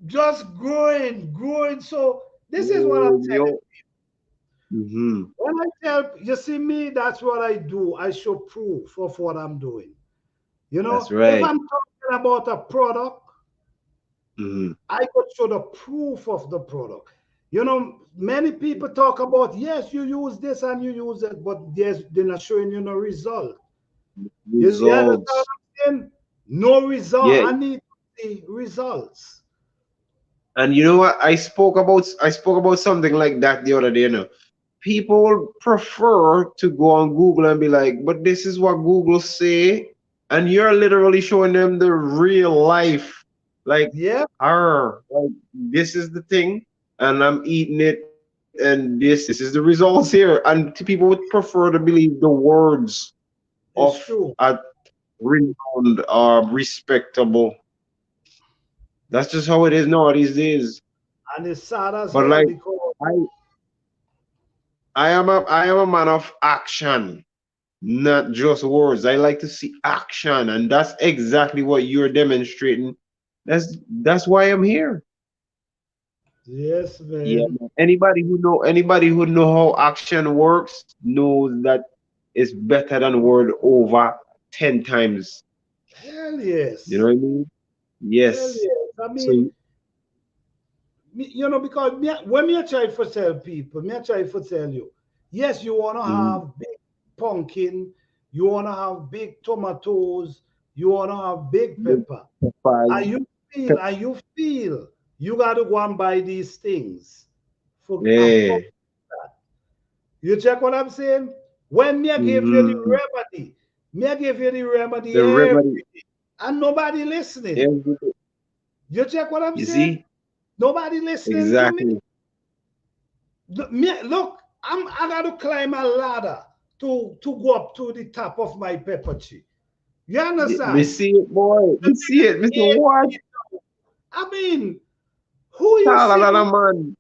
just growing, growing. So this is what I'm Oh, telling. yo. Mm-hmm. When I tell you see me, that's what I do. I show proof of what I'm doing. You That's know, if right. I'm talking about a product, Mm-hmm. I could show the proof of the product. You know, many people talk about yes, you use this and you use it, but they're not showing you no result. You understand what Results. I'm saying? No result. Yeah. I need to see results. And you know what? I spoke about something like that the other day, People prefer to go on Google and be like, but this is what Google say, and you're literally showing them the real life. Like, Yeah, like this is the thing, and I'm eating it, and this is the results here. And people would prefer to believe the words of it's true. a renowned or respectable. That's just how it is now these days. And it's sad as But hell like because I I am a man of action, not just words. I like to see action, and that's exactly what you're demonstrating. That's why I'm here. yes, Yeah, man. man. Anybody who know how action works knows that it's better than word over 10 times. Hell You know yes. what I mean? Hell Yes. yes. I So mean, because when me I try to tell people, me I try to tell you, yes, you want to have big pumpkin, you want to have big tomatoes, you want to have big pepper, and you feel you got to go and buy these things and Yeah. forget that. You check what I'm saying? When me I give you the remedy, me I give you the remedy The remedy. and nobody listening. Everything. You check what I'm You saying? see? Nobody listening to me. Exactly. Look, I got to climb a ladder to go up to the top of my pepper tree. You We understand? see it, boy. We see it, Mr. What? I mean, who you Tell a see lot do, of man.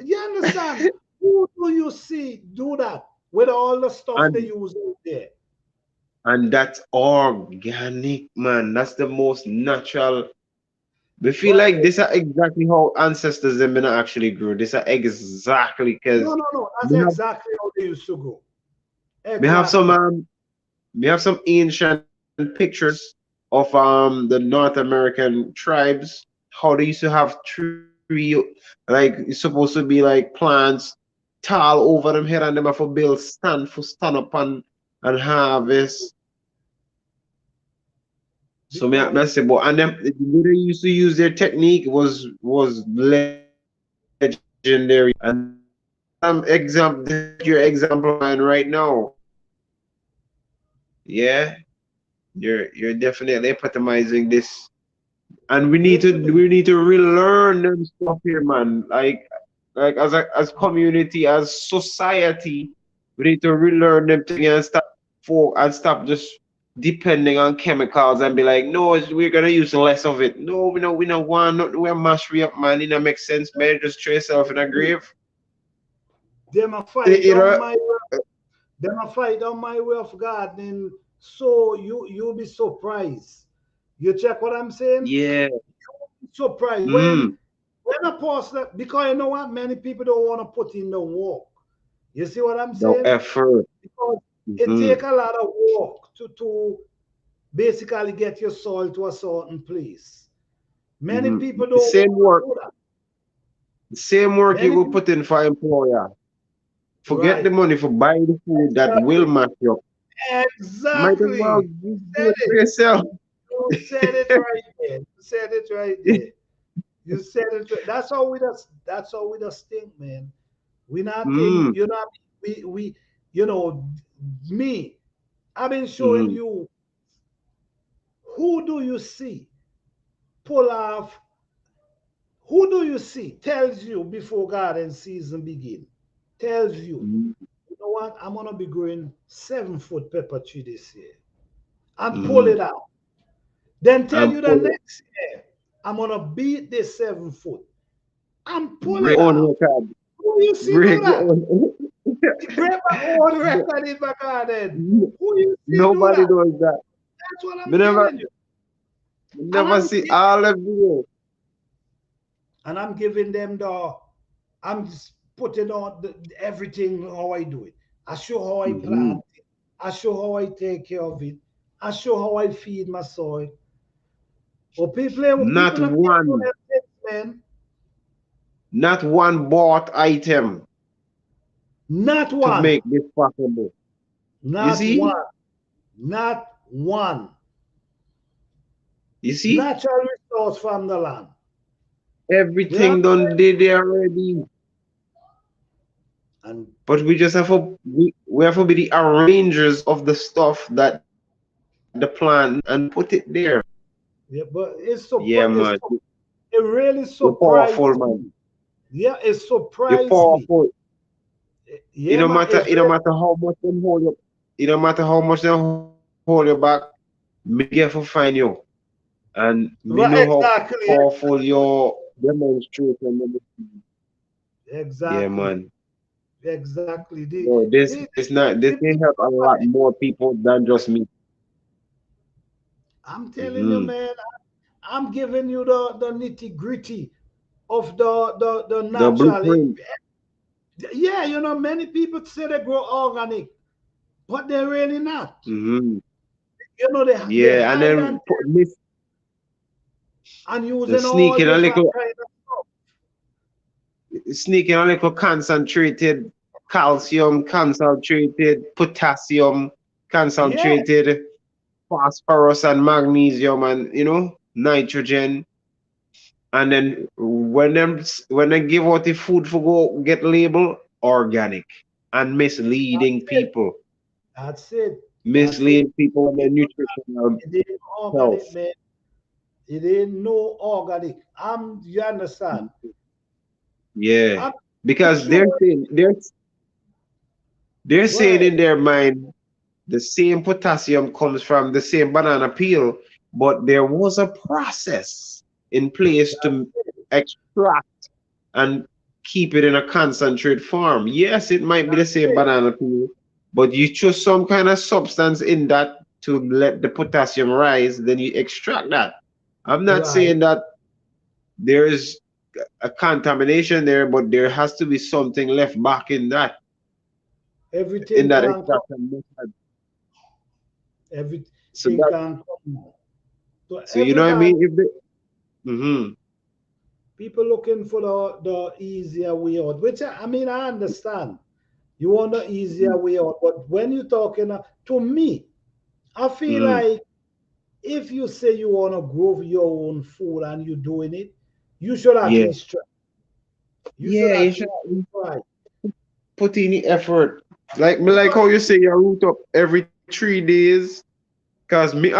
you understand? Who do you see do that with all the stuff they And use out there? that's organic, man. That's the most natural. We feel like Right. this are exactly how ancestors them been actually grew. This are exactly No, because no, no. That's we have exactly how they used to go. we have some Exactly. we have some ancient pictures of the North American tribes, how they used to have tree, like it's supposed to be like plants tall over them head, and them have to build stand up and harvest. So me I Because say, but and them the way they used to use their technique was legendary. And example, this is your example man right now. Yeah, you're definitely epitomizing this. And listen, we need to relearn them stuff here, man. Like as community, as society, we need to relearn them things and stop just depending on chemicals and be like, no, we're gonna use less of it. No, we don't want nothing. We're mash up, man. It don't make sense, man. Just throw yourself in a grave. them a fight You on know? my them a fight on my way of gardening. So you'll be surprised. You check what I'm saying? Yeah. Surprised Mm. when a person, because you know what, many people don't want to put in the work. You see what I'm No saying? effort. Because it Mm-hmm. take a lot of work to basically get your soil to a certain place. Many Mm-hmm. people The don't same want work. to do that. The same work you Many will people, put in for employer. Forget the right? money for buying the food that will Exactly. match you up. Might as well Exactly. just do Said it for it. yourself. You said it right there. You said it right there. You said it. That's how we just. That's how we just think, man. We not think. Mm, You know. We. You know. Me. I've been showing mm, you. Who do you see pull off? Who do you see tells you before garden season begin? Tells you. mm, You know what? I'm gonna be growing 7 foot pepper tree this year, and pull mm. it out. Then tell And you the pull it. next year I'm gonna beat this 7 foot and pull it Break your own out. record. Who you see do Break your that? own. Break my own record in my garden. Who you see do Nobody that? does that. That's what We I'm never, telling you. we And never see all the videos. I'm giving them I'm just putting on everything how I do it. I show how I Mm-hmm. plant it. I show how I take care of it. I show how I feed my soil. But Not people not do one, them things, man. not one bought item Not to one. make this possible. You Not see? one. Not one. You see? Natural resource from the land. You know? Everything done did there already. And But we just have to we have to be the arrangers of the stuff that the plant and put it there. yeah, but Yeah, man. it really You're powerful, surprised man. me. Yeah, it You're surprised me. powerful. Yeah, man, it's It don't really matter how much them hold you. It don't matter how much they hold you back. Me there for find you. And me know right. how Exactly, powerful your demonstration. Yeah, exactly, man. exactly. No, this The may people help a don't lot like. more people than just me. I'm telling you, Hmm. man. I'm giving you the nitty gritty of the The natural. blueprint. Yeah, many people say they grow organic, but they're really not. Hmm. They Yeah, and hide and then put this using sneak all in a different little kind of stuff. sneaking a little concentrated calcium, concentrated potassium, Yeah, concentrated phosphorus and magnesium and nitrogen. And then when they give out the food for go get labeled organic and that's misleading it. people. That's it. That's it. Misleading people on their nutritional It ain't organic, health. man. It ain't no organic. You understand? Yeah. I'm Because they're sure. saying they're Go saying ahead. in their mind the same potassium comes from the same banana peel, but there was a process in place to extract and keep it in a concentrate form. Yes, it might be the That's same it. banana peel, but you choose some kind of substance in that to let the potassium rise, then you extract that. I'm not Right. saying that there is a contamination there, but there has to be something left back in Everything that can come. extraction method. So Everything that can come now. So so you know what I everybody, mean? If the, mm-hmm, people looking for the easier way out, which I mean, I understand. You want the easier way out, but when you're talking to me, I feel mm-hmm. like if you say you want to grow your own food and you're doing it, you should at Yeah, least try. You should yeah, you at should least try. put in the effort. Like Because how you say you root up every 3 days. Cause me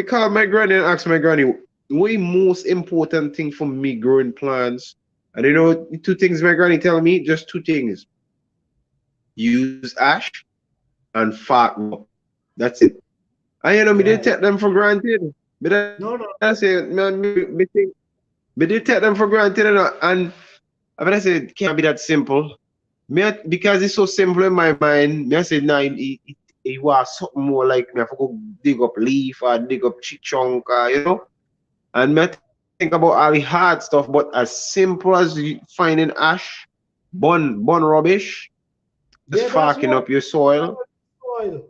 call my granny and ask my granny, what most important thing for me growing plants? And the two things my granny tell me, just two things. Use ash and fat rub. That's it. And me did right. take them for granted. But I say, No, man, me did take them for granted, and but I said, can't be that simple. Because it's so simple in my mind, me I said, nah, it was something more like me have to go dig up leaf or dig up chunk, and me I think about all the hard stuff, but as simple as finding ash, bun rubbish, just yeah, that's farking what up your soil. soil.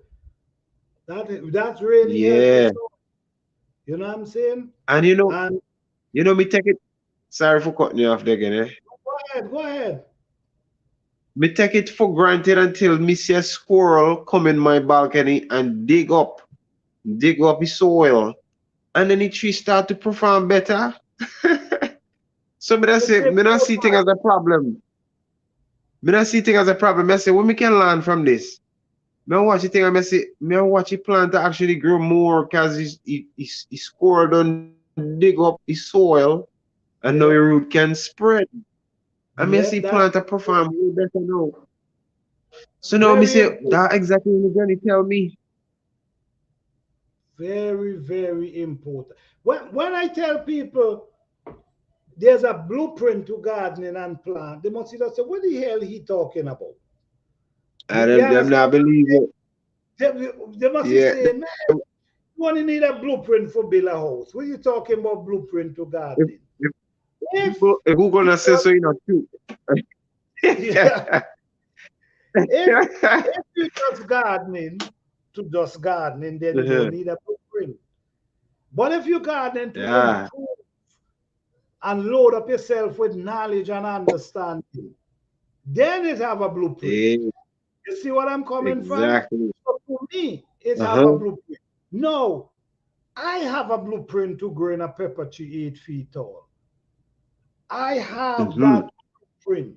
That really help your Yeah. soil. You know what I'm saying? And And me take it, sorry for cutting you off there again, eh? go ahead, go ahead. Me take it for granted until me see a squirrel come in my balcony and dig up the soil. And then the tree start to perform better. So me It's say, me not see thing as a problem. Me not see thing as a problem. I say, what me can learn from this? Me watch the thing and me watch the plant to actually grow more because he squirrel don't dig up the soil and now your yeah, root can spread. And me see yeah, plant to that's perform way better now. So now me very say, important. that exactly what me granny tell me. Very, very important. When I tell people there's a blueprint to gardening and plant, they must either say, what the hell he talking about? You, And you them understand not what I'm believe saying? it. They must be Yeah. saying, man, you only need a blueprint for build a house. What are you talking about blueprint to If, gardening? if If if Google you not say so, you know, too. yeah, if if you just gardening to just gardening, then you don't Uh-huh. need a blueprint. But if you gardening to Yeah. improve and load up yourself with knowledge and understanding, then it have a blueprint. Eh, You see what I'm coming from? exactly. So to me, it have a Uh-huh. blueprint. No, I have a blueprint to grow in a pepper tree 8 feet tall. I have Mm-hmm. that blueprint.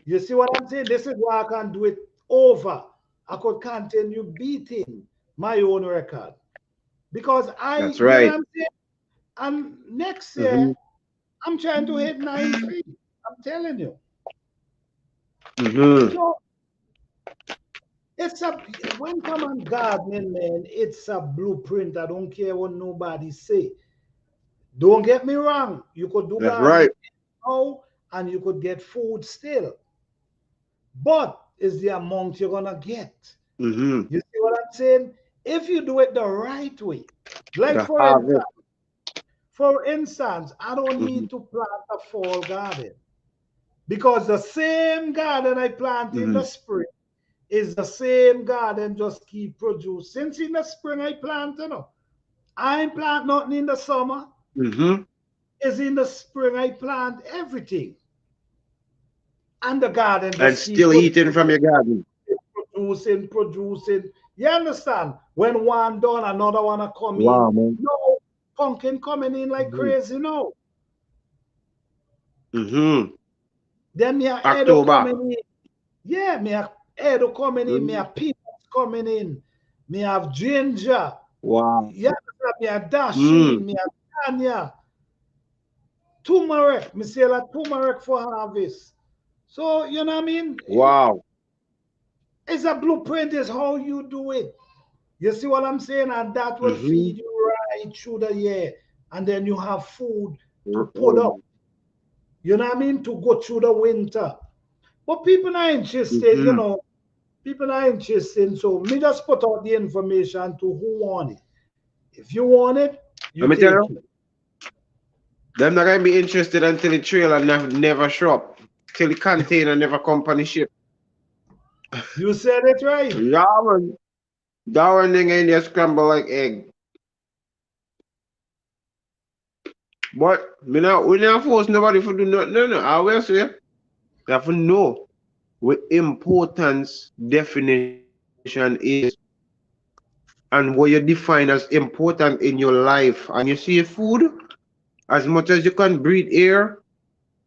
You see what I'm saying? This is why I can do it over. I could continue beating my own record because That's you know what right. I'm saying? And next Mm-hmm. year, I'm trying to hit 9 feet. I'm telling you. Mm-hmm. So it's a when come on gardening, man, it's a blueprint. I don't care what nobody say. Don't get me wrong. You could do That's gardening right. now and you could get food still. But is the amount you're gonna get? Mm-hmm. You see what I'm saying? If you do it the right way, like The harvest. for instance, I don't Mm-hmm. need to plant a fall garden because the same garden I plant in Mm-hmm. the spring is the same garden just keep produce. Since in the spring I plant, I ain't plant nothing in the summer. Mm-hmm. Is in the spring I plant everything. and the garden And just keep still eating from your garden. producing. You understand? When one done, another one are come in. Wow, man. No pumpkin coming in like Mm-hmm. crazy, no. Mm-hmm. Then me a Edo October. coming in. Yeah, me a Edo coming in, me Mm-hmm. a peanuts coming in, me have ginger. Wow. Yeah, me a Mm. dashing, me a tanya. Turmeric, me sell a turmeric for harvest. So, you know what I mean? Wow. It's a blueprint, is how you do it. You see what I'm saying? And that will Mm-hmm. feed you right through the year. And then you have food to pull up, Mm-hmm. you know what I mean? To go through the winter. But people are interested, you Mm-hmm. know, people are interested. So me just put out the information to who want it. If you want it, you Let me tell take it. you, them not gonna be interested until the trailer never show up. Till the container never come on the ship. You said it right. Yeah, man. That one thing ain't just scramble like egg. But we not force nobody to do nothing. No, no. I will say you have to know what importance definition is and what you define as important in your life. And you see food, as much as you can breathe air,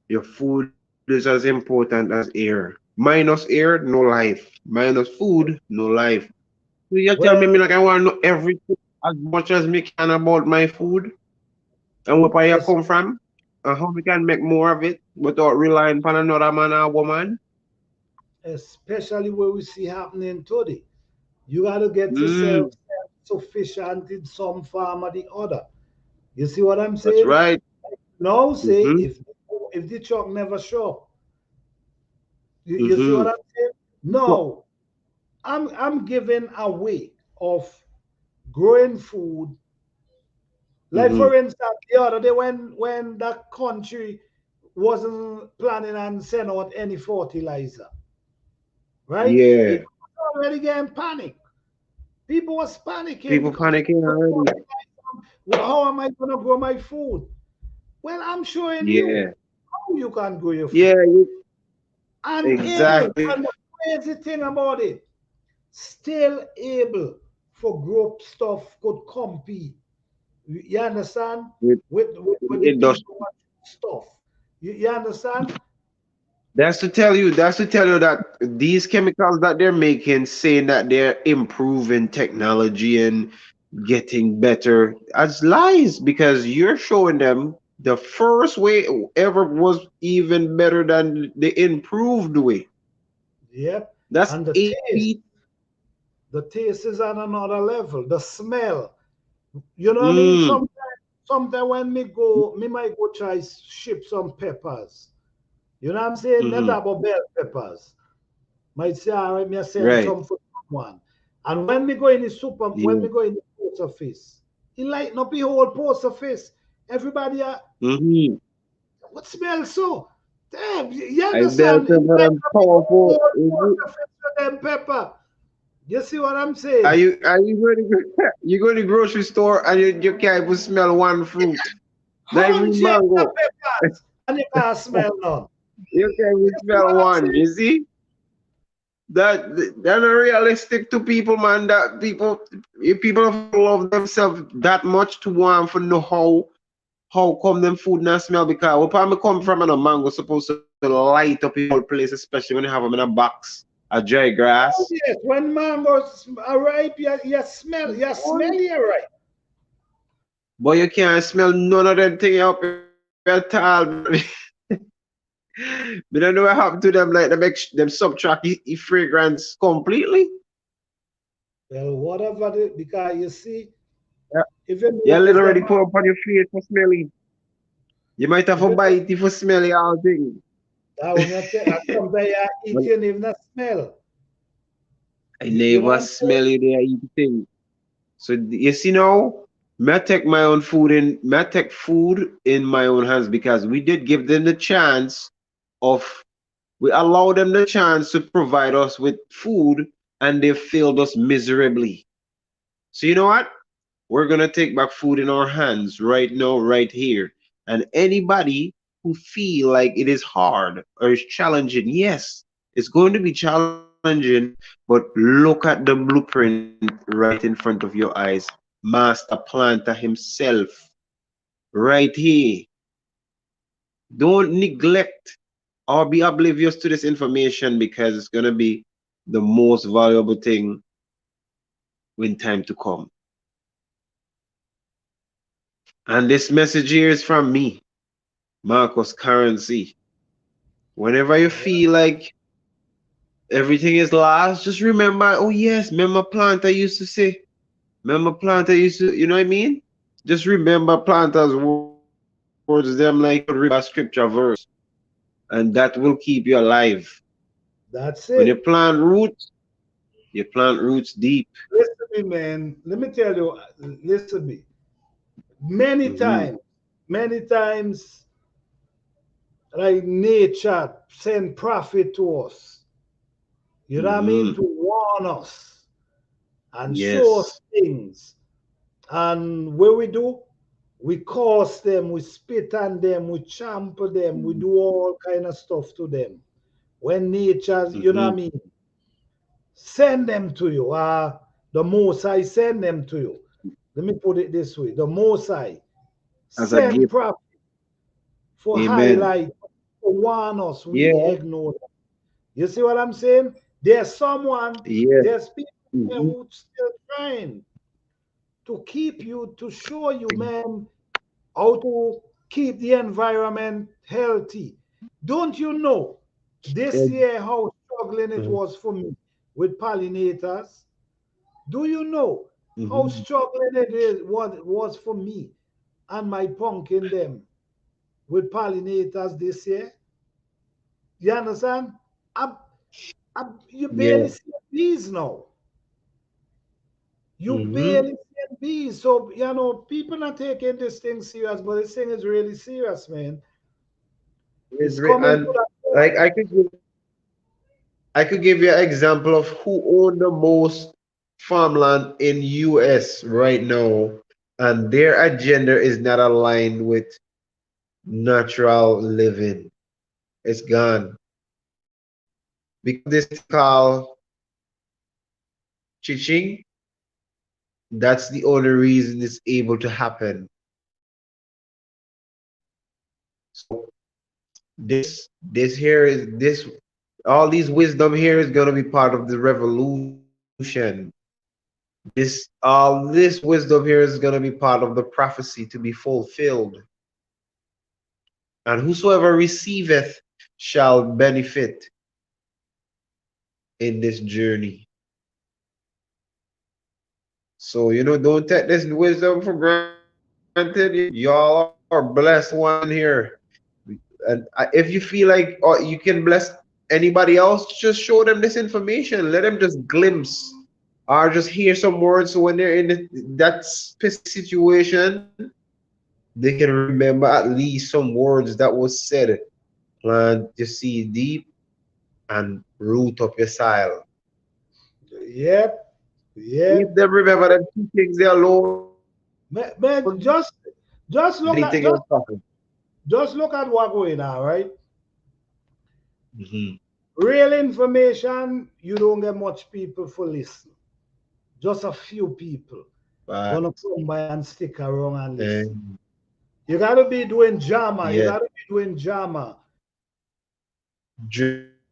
your food is as important as air. Minus air, no life. Minus food, no life. So you tell me Well, like I want to know everything as much as me can about my food and where I es- come from and how we can make more of it without relying on another man or woman. especially what we see happening today. You got to get yourself Mm, sufficient in some form or the other. You see what I'm that's saying? right. No, say Mm-hmm. if the truck never show up, you see what Mm-hmm. I'm saying? No, I'm giving a way of growing food. Like Mm-hmm. for instance, the other day when that country wasn't planning on send out any fertilizer, right? It Yeah. was already getting panic. People was panicking People because panicking already. well, how am I gonna grow my food? Well, I'm showing you Yeah. how you can grow your food. Yeah, And able, exactly. and the crazy thing about it, still able for group stuff could compete. You understand? With With the the industry. people stuff. You understand? That's to tell you that these chemicals that they're making, saying that they're improving technology and getting better, as lies because you're showing them the first way ever was even better than the improved way. Yep. That's And the taste is on another level. The smell. You know what I mean? mm, Sometimes when me go, me might go try ship some peppers. You know what I'm saying? Not hmm about bell peppers. Might say, all right, me a send right. some for someone. And when me go in the super, when Yeah. me go in the post office, he light up the whole post office. Everybody, hmm what smells so? Damn, you I better understand? say He for light them up the powerful. whole post office with them pepper. You see what I'm Are saying? you going to you go to the grocery store and you can't even smell one fruit, not even Hundreds of mango. peppers, and you can't smell none. You can't even You see smell what I'm one. saying? You see that they're not realistic to people, man. That people if people have to love themselves that much to want to know how come them food not smell because what part me come from and a mango supposed to light up your whole place, especially when you have them in a box, a dry Oh grass. yes, when mangoes are ripe, you smell it right. But you can't smell none of them thing up at all. We don't know what happened to them. Like them subtract the fragrance completely. Well, whatever because you see, Yeah, if you you notice literally them, put up on your face for smelly. You might have if a you bite if you smelly all thing. that when you tell, sometimes you eat, But you even not smell. I You know what never I'm saying? smell it there eating. So you see now, may I take my own food in may I take food in my own hands because we did give them the chance of we allowed them the chance to provide us with food and they failed us miserably. So you know what? We're gonna take back food in our hands right now, right here. And anybody who feel like it is hard or is challenging, yes, it's going to be challenging, but look at the blueprint right in front of your eyes. Master planter himself, right here. Don't neglect or be oblivious to this information because it's going to be the most valuable thing when time to come. And this message here is from me, Marcus Currency. Whenever you feel like everything is lost, just remember, oh yes, remember Planter used to say, remember Planter used to, you know what I mean? Just remember Planter's words, them like you could remember a scripture verse, and that will keep you alive. That's When you it. plant roots, you plant roots deep. Listen to me, man. Let me tell you, listen to me. Many Hmm. times, many times, like nature send prophet to us. You know what I mean? Hmm. To warn us and show us Yes. things. And what we do, we curse them, we spit on them, we trample them, we do all kind of stuff to them. When nature, you know what I Hmm. mean, send them to you. The Most High send them to you. Let me put it this way: the Most High As a send gift. prophet for Amen. highlight, to warn us. We Yeah. ignore them. You see what I'm saying? There's someone, Yes. there's people there Hmm. who still trying to keep you, to show you, man, how to keep the environment healthy. Don't you know this year how struggling it was for me with pollinators? Do you know how Hmm. struggling it is what it was for me and my pumpkin them with pollinators this year? You understand? You barely Yeah. see bees now. You Hmm. barely see bees. So, people are taking this thing serious, but this thing is really serious, man. It's coming to And that point. like I could give you an example of who own the most farmland in US right now, and their agenda is not aligned with natural living. It's gone because of this thing called chiching. That's the only reason it's able to happen. So this here is this all these wisdom here is gonna be part of the revolution. This wisdom here is gonna be part of the prophecy to be fulfilled. And whosoever receiveth shall benefit in this journey. So don't take this wisdom for granted. Y'all are blessed ones in here. And if you feel like you can bless anybody else, just show them this information. Let them just glimpse or just hear some words. So when they're in that specific situation, they can remember at least some words that was said. Plant your seed deep and root up your soil. Yep, If yep. them remember them two things there alone, Man, just anything look else at happen. just look at what going on, right? Mm-hmm. Real information, you don't get much people for listen. Just a few people But gonna come by and stick around and listen. and You gotta be doing drama. You yeah, gotta be doing drama.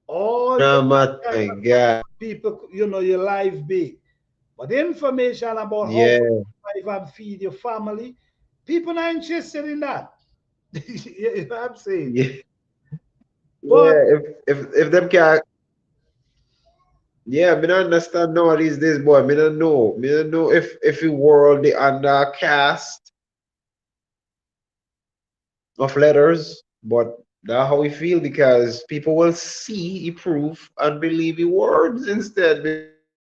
All drama, the my God, people, your life big. But information about how to yeah, survive and feed your family, people are interested in that. You know what I'm saying? yeah, yeah. But If them can, yeah, me not understand nowadays this boy. Me don't know if the world they under cast of letters, but that's how we feel because people will see the proof and believe the words instead because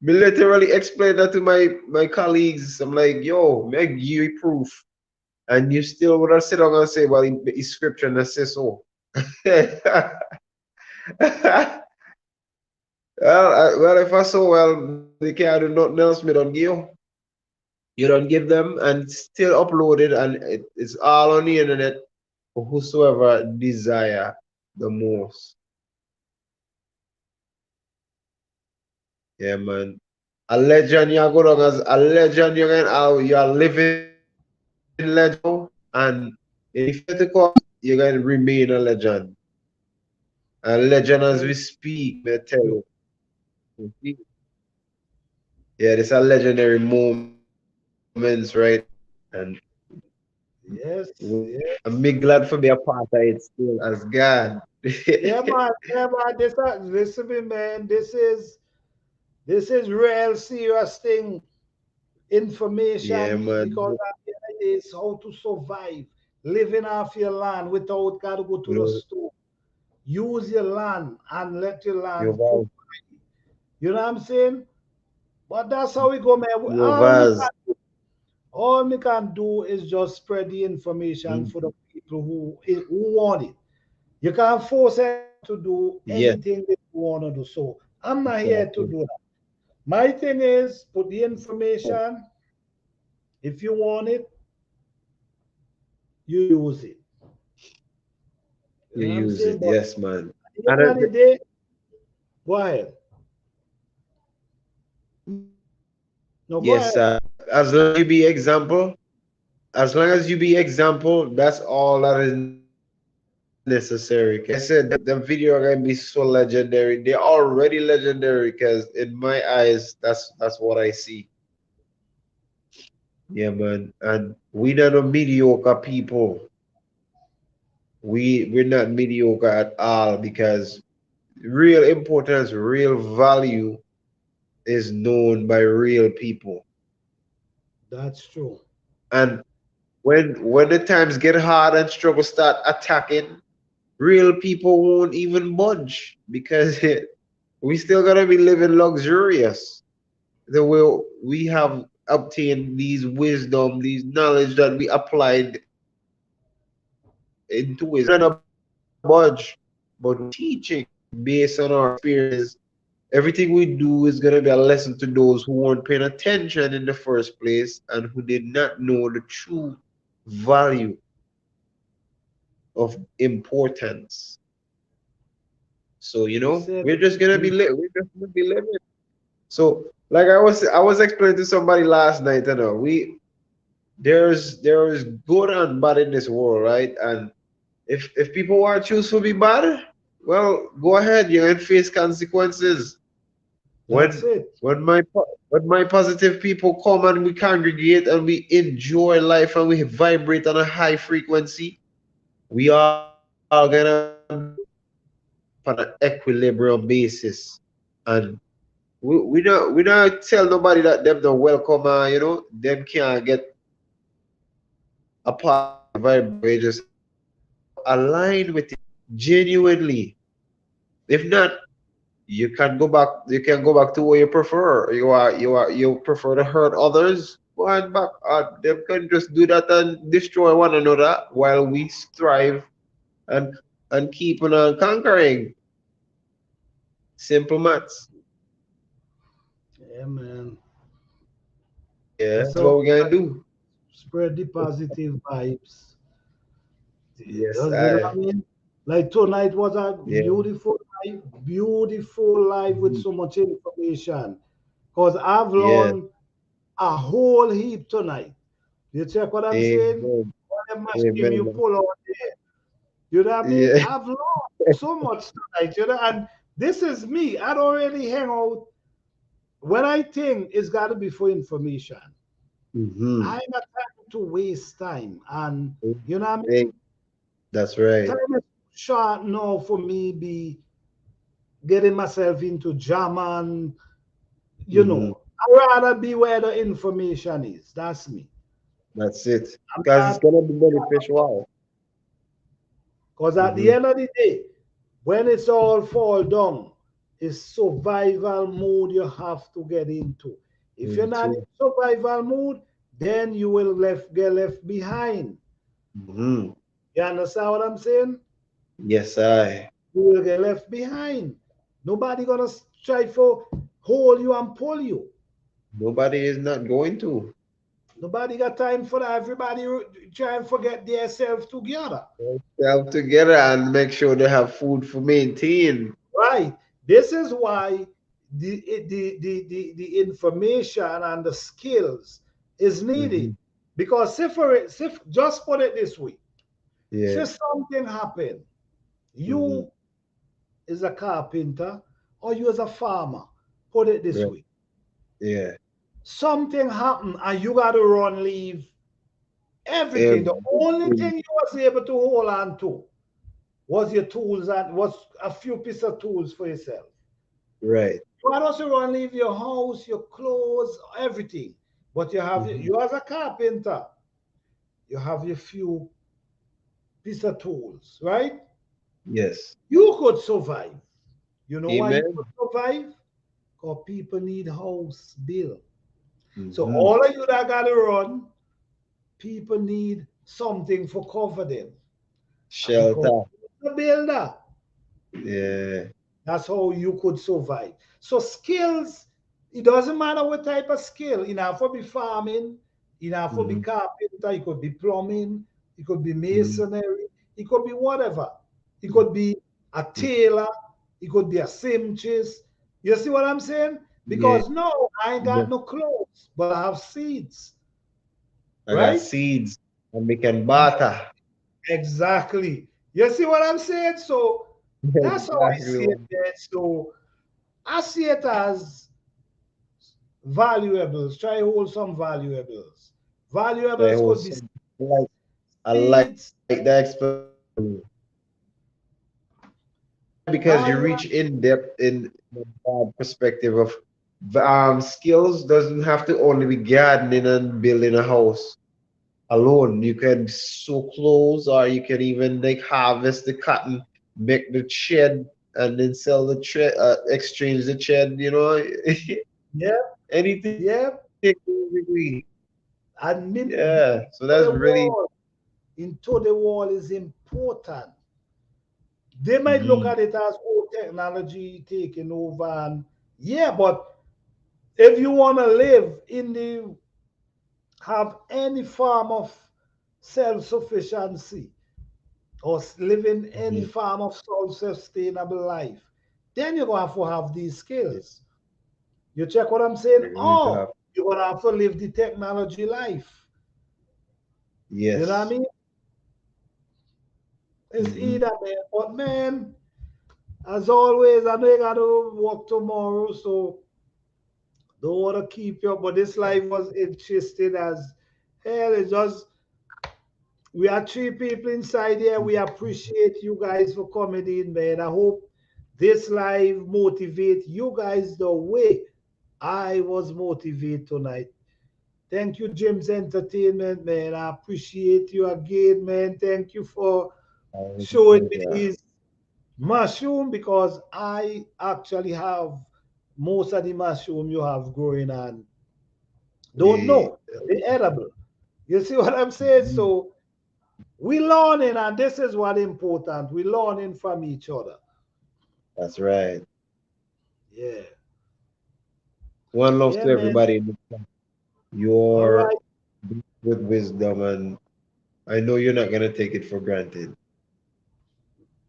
me literally explain that to my colleagues. I'm like, yo, make you proof, and you still would have sit down and say, well, in scripture that says so. Well, if I saw well, they can't do nothing else. Me don't give. You don't give them and still upload it, and it's all on the internet for whosoever desire the most. Yeah, man. A legend, you're going as a legend, you're living legend now, and in the year to come, you're going to remain a legend. A legend as we speak, I tell you. Yeah, this are legendary moments, right? And Yes, I'm yes. big glad for be a part of it still as God. Yeah, man. Yeah, man. Listen me, man. This is real serious thing. Yeah, Information because man. at the end of the day, it's how to survive. Living off your land without got to go to the You, store. Use your land and let your you land Vaz, provide. You know what I'm saying? But that's how we go, man. you Vaz. All we can do is just spread the information Mm, for the people who want it. You can't force anyone to do yes, anything they want to do. So I'm not here to exactly. do that. My thing is put the information. If you want it, you use it. You You know what I'm use saying? it, But yes, man. at the And end of the day, go ahead. No, go yes, ahead. as long as you be example, as long as you be example, that's all that is necessary. 'Cause like I said, them video are gonna be so legendary. They're already legendary because in my eyes, that's what I see. Yeah, man. And we not a mediocre people. We're not mediocre at all because real importance, real value is known by real people. That's true. And when the times get hard and struggle start attacking, real people won't even budge because we still gonna be living luxurious. The way we have obtained these wisdom, these knowledge that we applied into wisdom. We're not gonna budge, but we're teaching based on our experiences. Everything we do is gonna be a lesson to those who weren't paying attention in the first place and who did not know the true value of importance. So You said we're just gonna be we're just gonna be living. So like I was explaining to somebody last night, there's good and bad in this world, right? And if people want to choose to be bad, well, go ahead, you're gonna face consequences. that's When it. when my positive people come and we congregate and we enjoy life and we vibrate on a high frequency, we all gonna be on an equilibrium basis. And we don't tell nobody that them don't welcome them can't get a part of the vibration. We just align with it genuinely. If not, you can go back to what you prefer. You prefer to hurt others. Go on back. Them can just do that and destroy one another while we strive and keep on conquering. Simple maths. Yeah, man. Yeah, That's that's how what we're gonna do. spread the positive vibes. Yes, You know what I. I mean? Like tonight was a Yeah. beautiful life with Mhm. so much information. Because I've Yeah. learned a whole heap tonight. You check what I'm saying? Amen. All the machine you Amen. pull out there. You know what I mean? Yeah. I've learned so much tonight, and this is me. I don't really hang out. When I think it's got to be for information. Mm-hmm. I'm not trying to waste time. And you know what I Hey, mean? that's right. Time is short now for me be getting myself into jam and Mm-hmm. I rather be where the information is. That's me. That's it. I'm Because it's not gonna be beneficial. because at the Mm-hmm. end of the day, when it's all fall down, it's survival mode you have to get into. If you're not in Into. survival mode, then you will get left behind. Mm-hmm. You understand what I'm saying? Yes, I. You will get left behind. Nobody gonna try for hold you and pull you. Nobody is not going to. Nobody got time for that. Everybody try and forget themselves together. Help together and make sure they have food for maintain. Right. This is why the information and the skills is needed. Hmm. Because just put it this way. Yeah. Say something happen. Hmm. You is a carpenter or you as a farmer. Put it this Right. way. Yeah. Something happened and you got to run leave everything. The only Everything. thing you was able to hold on to was your tools and was a few pieces of tools for yourself. Right. You had also run leave your house, your clothes, everything. But you have Hmm. you as a carpenter, you have your few piece of tools, right? Yes. You could survive. You know why you Amen. could survive? Because people need house bill. So Hmm. all of you that gotta run, people need something for cover them. And because Shelter. you're a builder, Yeah. that's how you could survive. So skills, it doesn't matter what type of skill. You know, for be farming, you know, for be Hmm. carpenter, it could be plumbing, it could be Hmm. masonry, it could be whatever. It could be a tailor, it could be a seamstress. You see what I'm saying? Yeah. Because no, I ain't Yeah. got no clothes, but I have seeds, I got right? seeds and we can barter. Exactly. You see what I'm saying? So that's how I Exactly. see it there. So I see it as valuables. Try hold some valuables. I Valuables could be also like I like seeds. the explanation because you Value. reach in depth in the broad perspective of skills doesn't have to only be gardening and building a house alone. You can sew clothes or you can even like harvest the cotton, make the shed and then sell the thread, exchange the shed, you know, Yep. anything. Yep. Basically. And Yeah, so to that's the really wall. Into the wall is important. They might look mhm, at it as old technology taking over. And yeah, but if you want to live in the have any form of self-sufficiency or living any mhm. form of self-sustainable life, then you're going to have these Yeah, skills. You check what I'm saying? you're going to Or have you're going to have to live the technology life. You know what I yes. mean? It's Hmm. either, man. But, man, as always, I know you got to work tomorrow, so don't want to keep you up. But this life was interesting as hell. It's just, we are three people inside here. We appreciate you guys for coming in, man. I hope this live motivate you guys the way I was motivated tonight. Thank you, Jim's Entertainment, man. I appreciate you again, man. Thank you for Always a showing me pleasure. these mushroom because I actually have most of the mushroom you have growing on. Don't Yeah, know. They're edible. You see what I'm saying? mhm. So we learning, and this is what important. We learning from each other. That's right. Yeah. One love Yeah, to man. everybody. All You're right. with wisdom, and I know you're not gonna take it for granted.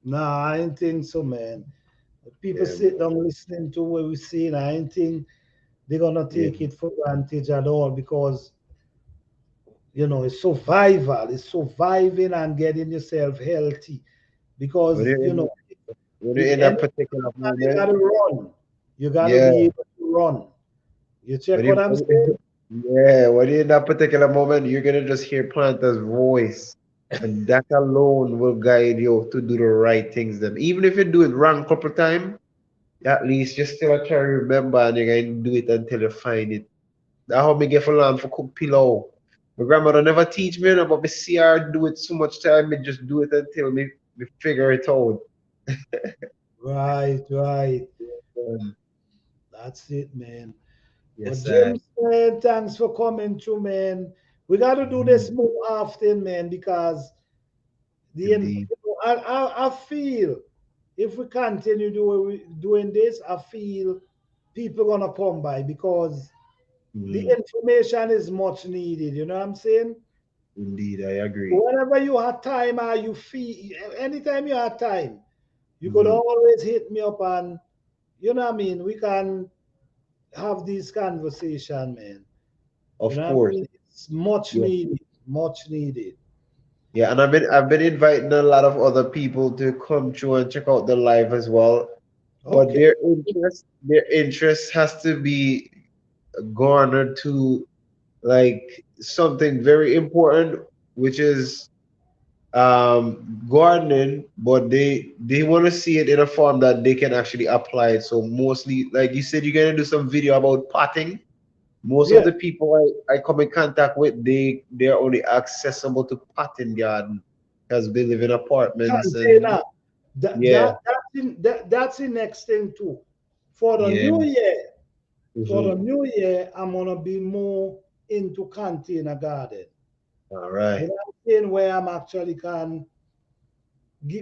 Nah, I ain't think so, man. People Yeah, sit man. down listening to what we saying. I ain't think they're gonna Yeah. take it for granted at all because it's survival. It's surviving and getting yourself healthy. When Because you're in that, when you're if in that anything particular happen, you moment, gotta run. You gotta yeah. be able to run. You When check what you, I'm saying? yeah, when you're in that particular moment, you're gonna just hear Planter's voice, and that alone will guide you to do the right things. Then, even if you do it wrong a couple times, at least you still try to remember, and you can do it until you find it. That's how me get for learn for cook pillow. My grandmother never teach me, but me see her do it so much time, me just do it until me figure it out. Right, right. Um, That's it, man. But yes, I. James, man, thanks for coming through, man. We got to do Mhm. this more often, man, because Indeed. I feel if we continue doing this, I feel people gonna come by because The information is much needed. You know what I'm saying? Indeed, I agree. Whenever you have time or you feel, anytime you have time, you could Mhm. always hit me up and, you know what I mean? We can have this conversation, man. You Of know what I course. mean? It's much Yeah. needed, much needed. Yeah, and I've been inviting a lot of other people to come through and check out the live as well. But Okay. their interest has to be garnered to like something very important, which is gardening, but they want to see it in a form that they can actually apply it. So mostly, like you said, you're gonna do some video about potting. Most of Yeah. the people I come in contact with, they're only accessible to potting garden because they live in apartments and Container. yeah, That's the next thing too. For the yeah. new year, for the Hmm. new year, I'm gonna be more into container garden. All You right. know what I'm saying? Where I'm actually can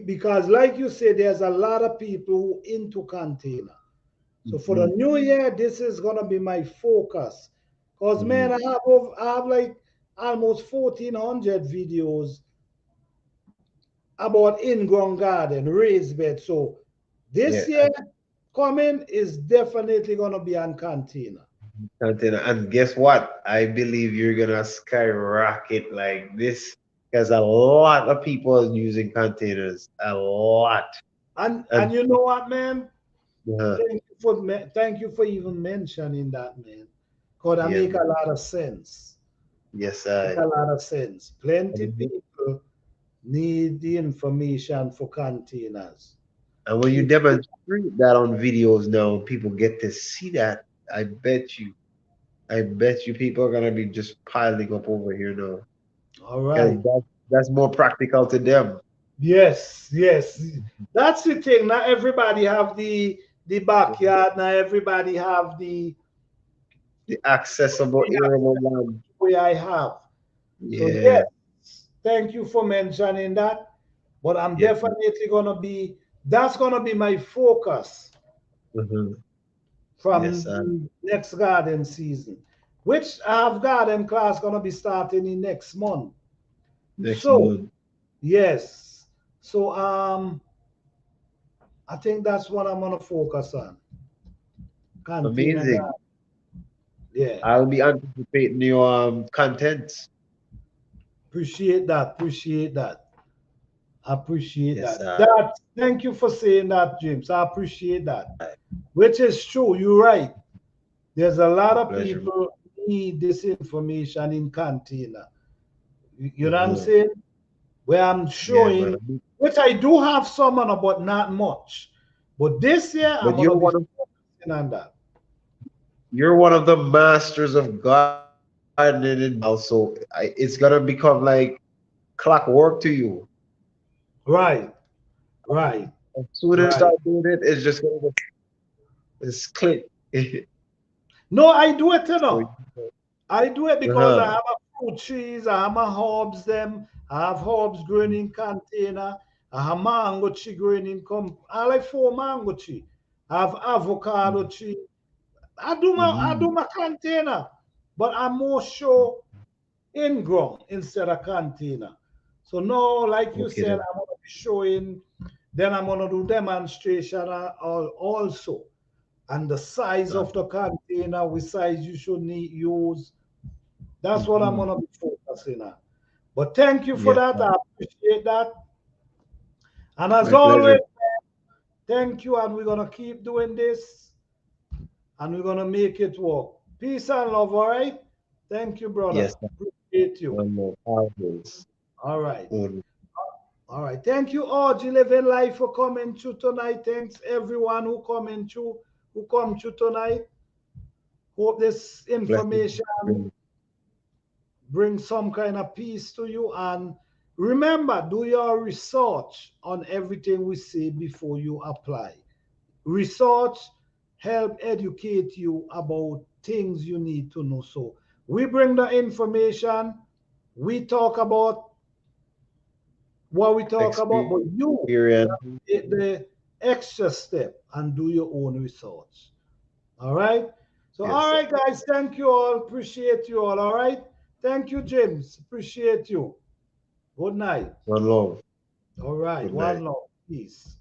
because like you said, there's a lot of people who into container. So for the Mhm, new year, this is gonna be my focus. Cause man, mhm. I have like almost 1,400 videos about in-ground garden, raised bed. So Yeah, this year coming is definitely gonna be on container. container. And guess what? I believe you're gonna skyrocket like this because a lot of people are using containers. A lot. And And you know what, man? uh, Thank you for even mentioning that, man. Cause that yeah, make a man. lot of sense. Yes, Make I. a lot of sense. Plenty And people need the information for containers. when you People, demonstrate that on videos now, people get to see that. I bet you. I bet you people are gonna be just piling up over here now. all Because right. that's more practical to them. Yes, yes. That's the thing. Not everybody have the backyard. Not everybody have The accessible area of land. way I have. So Yeah. yes, thank you for mentioning that. But I'm Yeah. definitely gonna be that's gonna be my focus Mhm. from Yes, the next garden season, which I have garden class gonna be starting in next month. next So month. yes, so I think that's what I'm gonna focus on. Container Amazing. garden. Yeah, I'll be anticipating your contents. appreciate that. Appreciate that. I appreciate Yes, that. That thank you for saying that, James. I appreciate that. Which is true. You're right. There's a lot my of pleasure. people need this information in container. You know what I'm Mhm. saying? Where I'm Yeah, man. showing, which I do have some on, but not much. But this year I'm But gonna be focusing on that. you're one of the masters of gardening in general. So it's gonna become like clockwork to you. Right, right, As soon as you right. start doing it, it's just gonna just click. No, I do it, you So, know. I do it because I uh-huh. have a fruit trees, I have my herbs them, I have herbs growing in container, I have mango tree growing in I like 4 mango tree. I have avocado tree. I do Mhm. my container, but I'm more sure in ground instead of container. So now, like you Okay said, then. I'm gonna be showing, then I'm gonna do demonstration also. And the size Uh, of the container, which size you should need use. That's what I'm mhm. gonna be focusing on. But thank you for Yes, that. I appreciate that. And as my always, pleasure. thank you. And we're gonna keep doing this and we're gonna make it work. Peace and love, all right? Thank you, brother. Yes, Appreciate you. one more. Always. All right. Only. All right. Thank you, all Living Life, for coming through tonight. Thanks everyone who coming through, who come through tonight. Hope this Blessings. information bring some kind of peace to you. And remember, do your research on everything we say before you apply. Research help educate you about things you need to know. So we bring the information, we talk about what we talk about, but you Experience. take the extra step and do your own research. All right. So, Yes, all sir. right, guys. Thank you all. Appreciate you all. All right. Thank you, James. Appreciate you. Good night. One love. All right. Good One night. love. Peace.